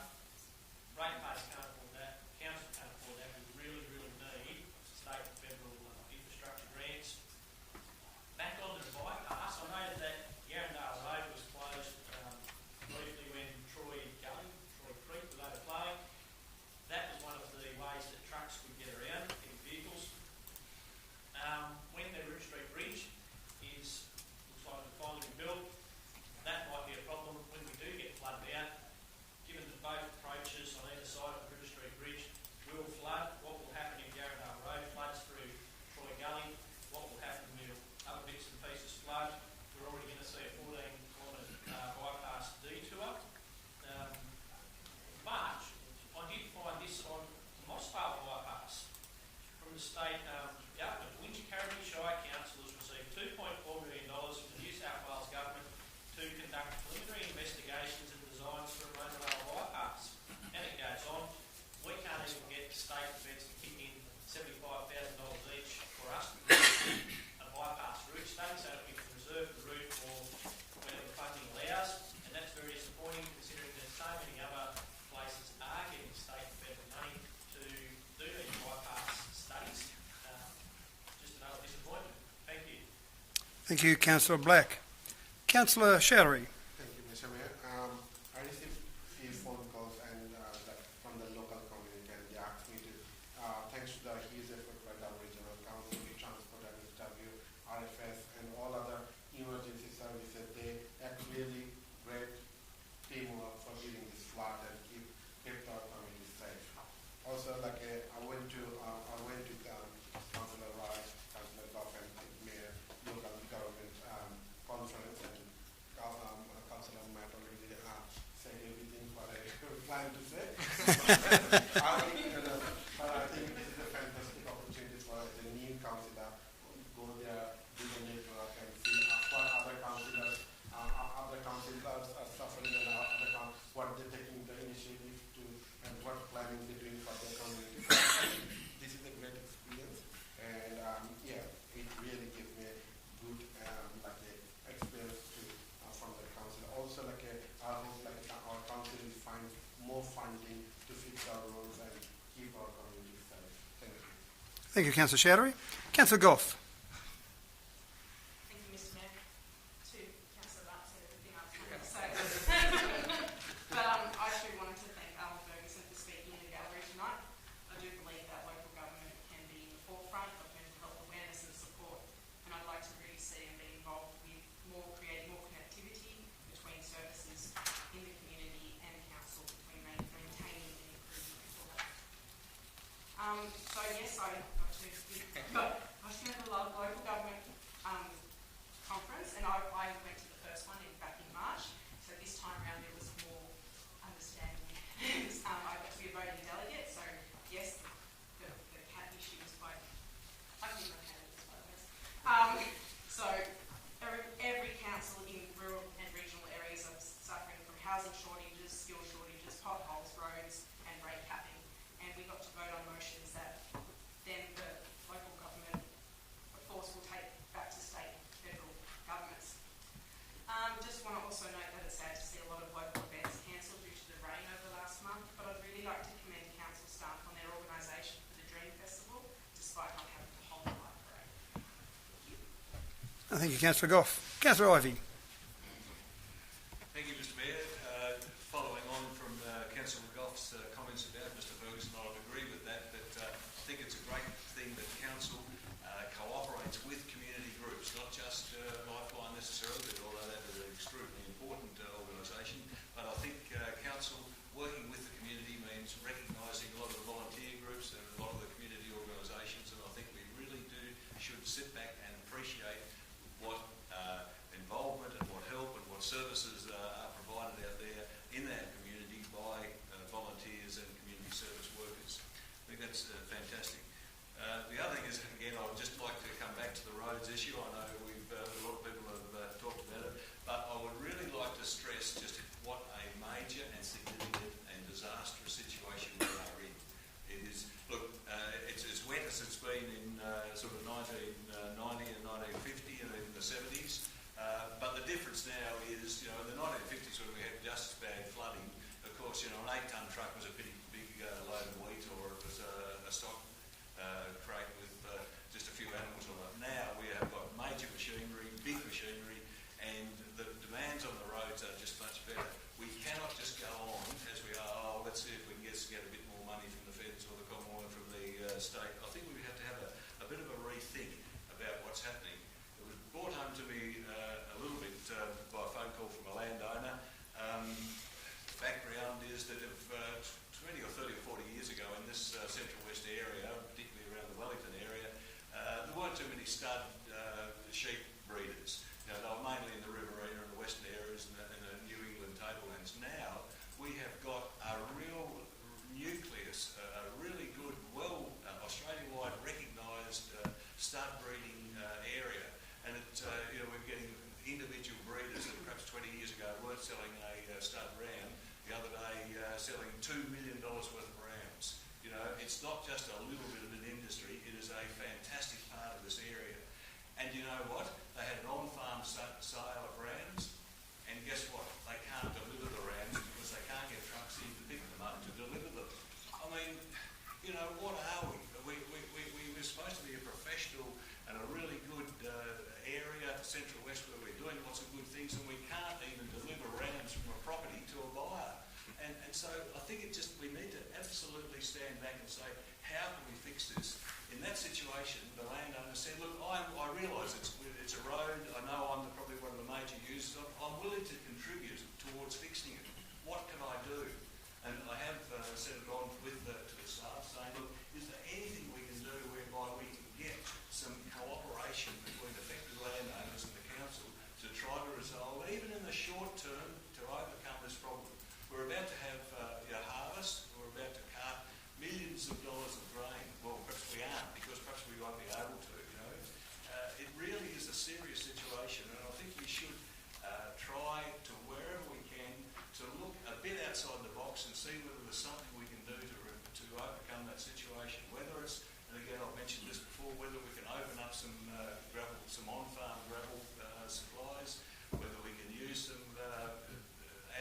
ratepayers can't afford that, council can't afford that. We really, really need state and federal infrastructure grants. Back on the bypass, I noted that Yarrandale Road was closed briefly when Troy Creek was overflowing. That was one of the ways that trucks could get around, heavy vehicles. When the Root Street Bridge looks like it's finally built, that might be a problem when we do get flooded out. Given that both approaches on either side of the River Street Bridge will flood, what will happen if Yarrandale Road floods through Troy Gully? What will happen when other bits and pieces flood? We're already going to see a 14-kilometre bypass detour. But I did find this on Mossvale bypass from the state government. Windsor Caribou Shire Council has received $2.4 million from the New South Wales government to conduct preliminary investigations and designs for a Motorvale bypass. And it goes on. We can't even get state defence to kick in $75,000 each for us to do a bypass route study so that we can reserve the route for whenever funding allows. And that's very disappointing considering that so many other places are getting state and federal money to do these bypass studies. Just another disappointment. Thank you. Thank you, Councillor Black. Councillor Sherry. Thank you, Mr. Mayor. I received a few phone calls from the local community, and they asked me to, thanks to the huge effort by the Regional Council, Transport and SW, RFS, and all other emergency services, they act really great teamwork for dealing this flood and keep our community safe. Also, I went to Councillor Rice, Councillor Goff, and Mayor local government conference, and Councillor Matt already said everything what I planned to say. But I think this is a fantastic opportunity for us, the new councillor, go there, do the network, and see what other councillors are suffering, and what they're taking the initiative to, and what planning they're doing for their community. This is a great experience, and it really gives me a good experience from the council. Also, I hope our council will find more funding to fix our roads and keep our community safe. Thank you. Thank you, Councillor Sherry. Councillor Goff. Thank you, Mr. Mayor. To Councillor Butt said everything I was going to say. But I too wanted to thank Alan Ferguson for speaking in the gallery tonight. I do believe that local government can be in the forefront of mental health awareness and support, and I'd like to really see and be involved with creating more connectivity between services in the community and council, between maintaining and improving mental health. So yes, I spent a lot of local government conference, and I went to the first one back in March. So this time around there was more understanding. I got to be a voting delegate, so yes, the cat issue was quite. I think my cat is quite honest. So every council in rural and regional areas are suffering from housing shortages, skill shortages, potholes, roads, and rate capping. And we got to vote on motions that then the local government, of course, will take back to state and federal governments. Just want to also note that it's sad to see a lot of local events cancelled due to the rain over the last month, but I'd really like to commend council staff on their organisation for the Dream Festival, despite not having to hold a live parade. Thank you. Thank you, Councillor Goff. Councillor Ivey. Thank you, Mr. Mayor. Following on from Councillor Goff's comments about Mr. Ferguson, I would agree with that, but I think it's a great thing that council cooperates with community groups, not just Lifeline necessarily, but although that is an extremely important organisation. But I think council working with the community means recognising a lot of the volunteer groups and a lot of the community organisations, and I think we really should sit back and appreciate what involvement the difference now is, in the 1950s when we had just as bad flooding, of course, an 8-tonne truck was a pretty big load of wheat, or it was a stock crate with just a few animals on it. Now we have got major machinery, big machinery, and the demands on the roads are just much better. We cannot just go on as we are, let's see if we can get a bit more money from the feds or the Commonwealth from the state. I think we have to have a bit of a rethink about what's happening. It was brought home to me a little bit by a phone call from a landowner. The background is that if 20 or 30 or 40 years ago in this central west area, particularly around the Wellington area, there weren't too many stud sheep breeders. They were mainly in the Riverina and the western areas and the New England tablelands. Now we have got a real nucleus, a really good, Australia-wide recognised stud breeding area, and we're getting individual breeders that perhaps 20 years ago weren't selling a stud ram. The other day selling $2 million worth of rams. It's not just a little bit of an industry, it is a fantastic part of this area. And you know what? They had an on-farm sale of rams, and guess what? They can't deliver the rams because they can't get trucks in to pick them up to deliver them. I mean, what are we? We're supposed to be a professional and a really good area, Central West, where we're doing lots of good things, and we can't even deliver rams from a property to a buyer. And so I think we need to absolutely stand back and say, how can we fix this? In that situation, the landowner said, look, I realise it's a road, I know I'm probably one of the major users, I'm willing to contribute towards fixing it. What can I do? And I have sent it on to the staff saying, look, is there anything we can do whereby we can get some cooperation between affected landowners and the council to try to resolve, even in the short term, to overcome this problem? We're about to have a harvest, we're about to cart millions of dollars of grain. Well, perhaps we aren't, because perhaps we won't be able to, It really is a serious situation, and I think we should try to, wherever we can, to look a bit outside the box and see whether there's something we can do to overcome that situation. Whether it's, and again I've mentioned this before, whether we can open up some gravel, some on-farm gravel supplies, whether we can use some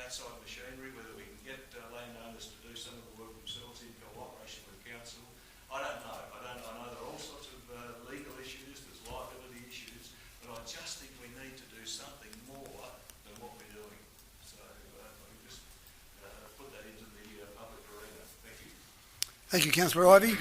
outside machinery, whether we can get landowners to do some of the work themselves in cooperation with council. I don't know. I know there are all sorts of legal issues, there's liability issues, but I just think we need to do something more than what we're doing. So I can just put that into the public arena. Thank you. Thank you, Councillor Ivey.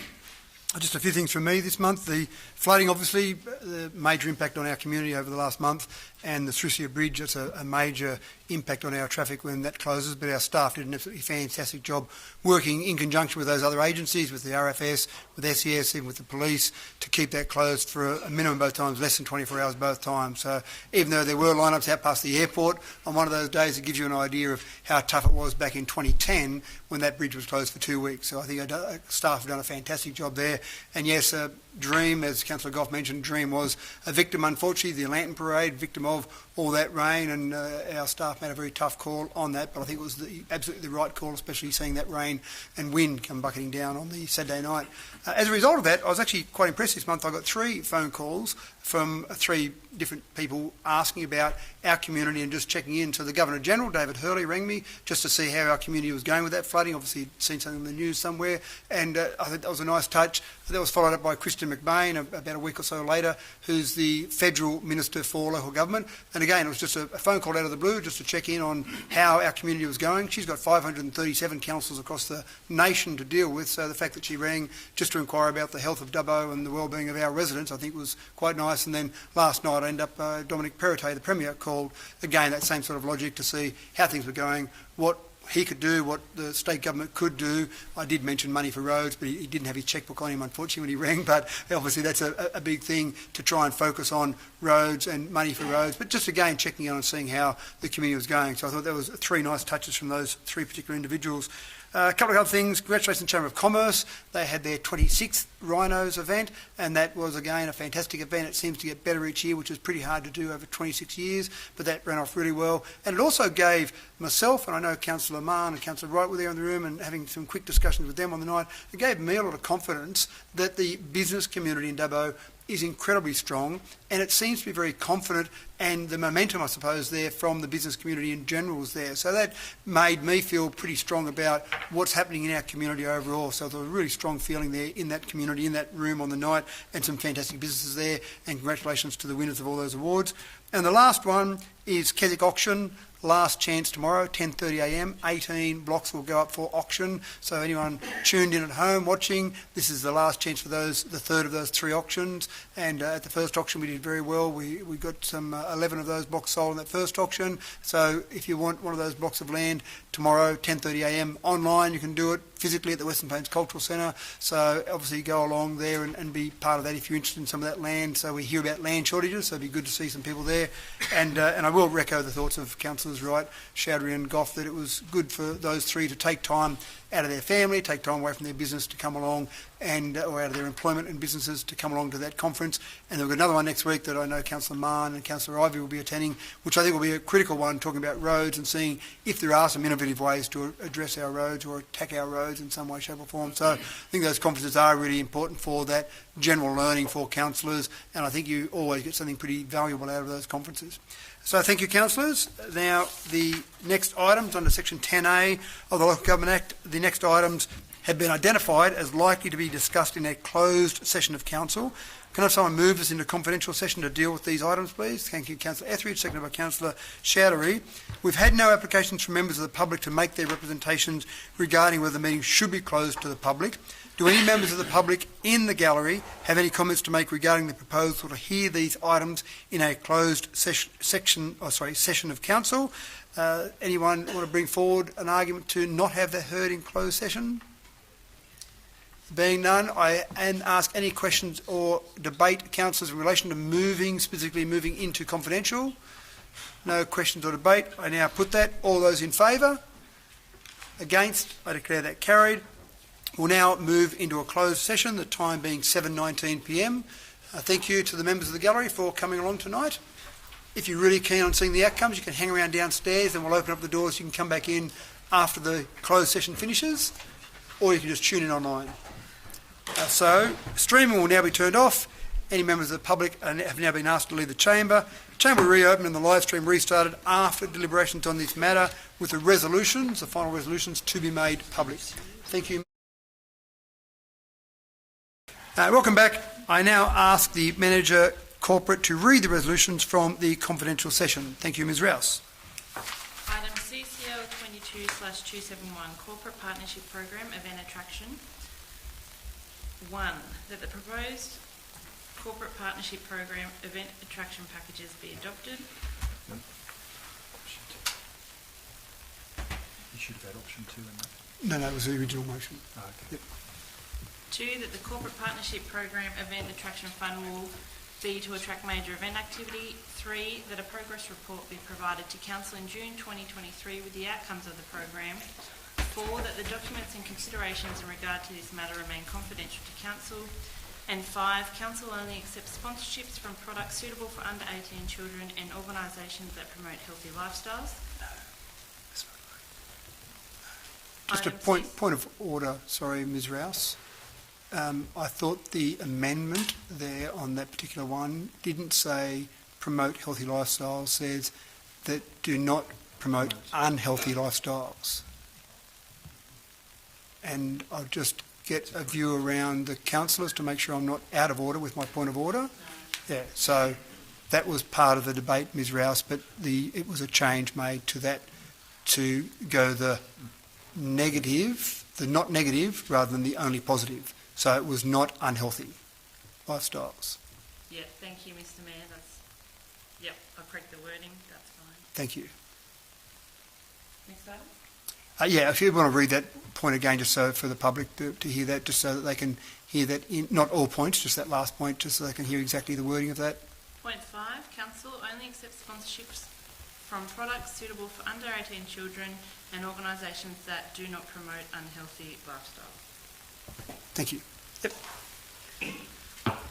Just a few things from me this month. The flooding, obviously, the major impact on our community over the last month, and the Srusia Bridge, it's a major impact on our traffic when that closes, but our staff did an absolutely fantastic job working in conjunction with those other agencies, with the RFS, with SES, even with the police, to keep that closed for a minimum both times, less than 24 hours both times. So even though there were lineups out past the airport on one of those days, it gives you an idea of how tough it was back in 2010 when that bridge was closed for 2 weeks. So I think our staff have done a fantastic job there. And yes, Dream, as Councillor Goff mentioned, Dream was a victim, unfortunately, the Lantern Parade, victim of all that rain, and our staff made a very tough call on that, but I think it was absolutely the right call, especially seeing that rain and wind come bucketing down on the Saturday night. As a result of that, I was actually quite impressed this month. I got 3 phone calls from 3 different people asking about our community and just checking in. So the Governor-General, David Hurley, rang me just to see how our community was going with that flooding. Obviously, he'd seen something in the news somewhere, and I think that was a nice touch. That was followed up by Christian McBain about a week or so later, who's the Federal Minister for Local Government. And again, it was just a phone call out of the blue just to check in on how our community was going. She's got 537 councils across the nation to deal with, so the fact that she rang just to inquire about the health of Dubbo and the well-being of our residents, I think was quite nice. And then last night I ended up, Dominic Perrottet, the Premier, called again that same sort of logic to see how things were going, what he could do, what the state government could do. I did mention money for roads, but he didn't have his chequebook on him, unfortunately, when he rang. But obviously that's a big thing to try and focus on roads and money for roads. But just again, checking on and seeing how the community was going. So I thought that was 3 nice touches from those 3 particular individuals. A couple of other things. Congratulations, Chamber of Commerce. They had their 26th Rhinos event, and that was, again, a fantastic event. It seems to get better each year, which is pretty hard to do over 26 years, but that ran off really well. And it also gave myself, and I know Councillor Mann and Councillor Wright were there in the room and having some quick discussions with them on the night, it gave me a lot of confidence that the business community in Dubbo is incredibly strong, and it seems to be very confident, and the momentum, I suppose, there from the business community in general is there. So that made me feel pretty strong about what's happening in our community overall. So there was a really strong feeling there in that community, in that room on the night, and some fantastic businesses there, and congratulations to the winners of all those awards. And the last one is Keswick Auction. Last chance tomorrow, 10:30am. 18 blocks will go up for auction. So anyone tuned in at home watching, this is the last chance for the third of those 3 auctions. And at the first auction we did very well. We got some 11 of those blocks sold in that first auction. So if you want one of those blocks of land tomorrow, 10:30am online, you can do it physically at the Western Plains Cultural Centre. So obviously go along there and be part of that if you're interested in some of that land. So we hear about land shortages, so it'd be good to see some people there. And I will echo the thoughts of Councillors Wright, Chowdhury and Goff that it was good for those 3 to take time out of their family, take time away from their business to come along, and or out of their employment and businesses to come along to that conference. And there will be another one next week that I know Councillor Mann and Councillor Ivey will be attending, which I think will be a critical one, talking about roads and seeing if there are some innovative ways to address our roads or attack our roads in some way, shape or form. So I think those conferences are really important for that general learning for councillors, and I think you always get something pretty valuable out of those conferences. So thank you, councillors. Now the next items under section 10A of the Local Government Act, the next items have been identified as likely to be discussed in a closed session of council. Can I have someone move us into confidential session to deal with these items, please? Thank you, Councillor Etheridge, seconded by Councillor Chowdhury. We've had no applications from members of the public to make their representations regarding whether the meeting should be closed to the public. Do any members of the public in the gallery have any comments to make regarding the proposal to hear these items in a closed session of council? Anyone want to bring forward an argument to not have that heard in closed session? Being none, I ask any questions or debate, councillors, in relation to specifically moving into confidential. No questions or debate. I now put that. All those in favour? Against? I declare that carried. We'll now move into a closed session, the time being 7:19pm. Thank you to the members of the gallery for coming along tonight. If you're really keen on seeing the outcomes, you can hang around downstairs and we'll open up the doors. You can come back in after the closed session finishes, or you can just tune in online. So streaming will now be turned off. Any members of the public have now been asked to leave the chamber. The chamber will reopen and the live stream restarted after deliberations on this matter, with the resolutions, the final resolutions, to be made public. Thank you. Welcome back. I now ask the Manager Corporate to read the resolutions from the confidential session. Thank you, Ms Rouse. Item CCL 22/271 Corporate Partnership Program Event Attraction. 1. That the proposed Corporate Partnership Program Event Attraction packages be adopted. You should have had option 2 in that. No, it was the original motion. Oh, okay. Yep. 2, that the Corporate Partnership Program Event Attraction Fund will be to attract major event activity. 3, that a progress report be provided to Council in June 2023 with the outcomes of the program. 4, that the documents and considerations in regard to this matter remain confidential to Council. And 5, Council only accepts sponsorships from products suitable for under 18 children and organisations that promote healthy lifestyles. Just a point of order, sorry, Ms Rouse. I thought the amendment there on that particular one didn't say promote healthy lifestyles, says that do not promote unhealthy lifestyles. And I'll just get a view around the councillors to make sure I'm not out of order with my point of order. Yeah, so that was part of the debate, Ms Rouse, but it was a change made to that to go the negative, the not negative, rather than the only positive. So it was not unhealthy lifestyles. Yeah, thank you, Mr Mayor. Yep, I've corrected the wording. That's fine. Thank you. Next item? Yeah, if you want to read that point again, just so for the public to hear that, just so that they can hear that, not all points, just that last point, just so they can hear exactly the wording of that. Point 5, Council only accepts sponsorships from products suitable for under 18 children and organisations that do not promote unhealthy lifestyles. Thank you. Yep.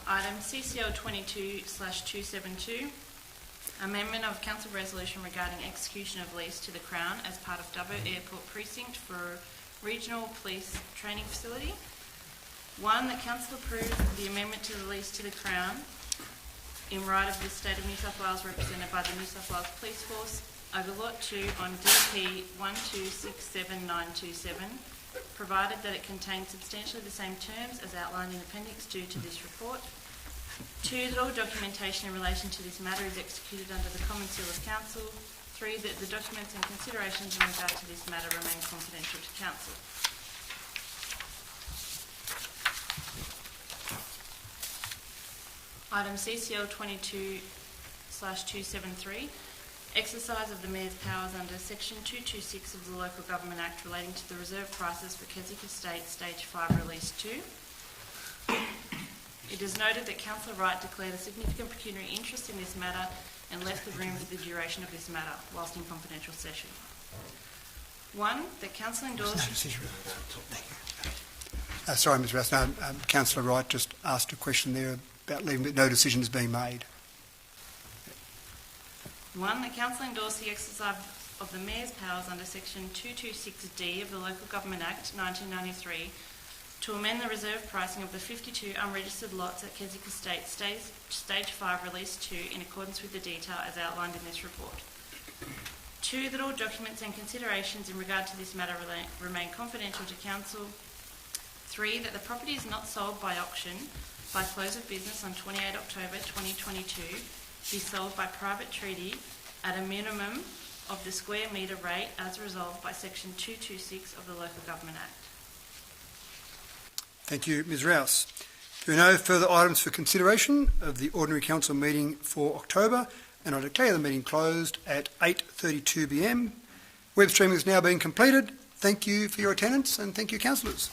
Item CCL 22/272, amendment of Council resolution regarding execution of lease to the Crown as part of Dubbo Airport Precinct for Regional Police Training Facility. 1, that Council approve the amendment to the lease to the Crown in right of the State of New South Wales represented by the New South Wales Police Force over Lot 2 on DP 1267927, provided that it contains substantially the same terms as outlined in Appendix 2 to this report. 2, that all documentation in relation to this matter is executed under the Common Seal of Council. 3, that the documents and considerations in regard to this matter remain confidential to Council. Item CCL 22/273, exercise of the Mayor's powers under Section 226 of the Local Government Act relating to the reserve prices for Keswick Estate Stage 5 Release 2. It is noted that Councillor Wright declared a significant pecuniary interest in this matter and left the room for the duration of this matter whilst in confidential session. 1, that Council endorse... Sorry, Ms Rouse. No, Councillor Wright just asked a question there about leaving, but no decision is being made. 1, that Council endorse the exercise of the Mayor's powers under Section 226D of the Local Government Act 1993 to amend the reserve pricing of the 52 unregistered lots at Keswick Estate Stage 5 Release 2 in accordance with the detail as outlined in this report. 2, that all documents and considerations in regard to this matter remain confidential to Council. 3, that the property is not sold by auction by close of business on 28 October 2022, be sold by private treaty at a minimum of the square metre rate as resolved by Section 226 of the Local Government Act. Thank you, Ms Rouse. There are no further items for consideration of the Ordinary Council meeting for October, and I declare the meeting closed at 8:32 p.m. Web streaming is now being completed. Thank you for your attendance, and thank you, councillors.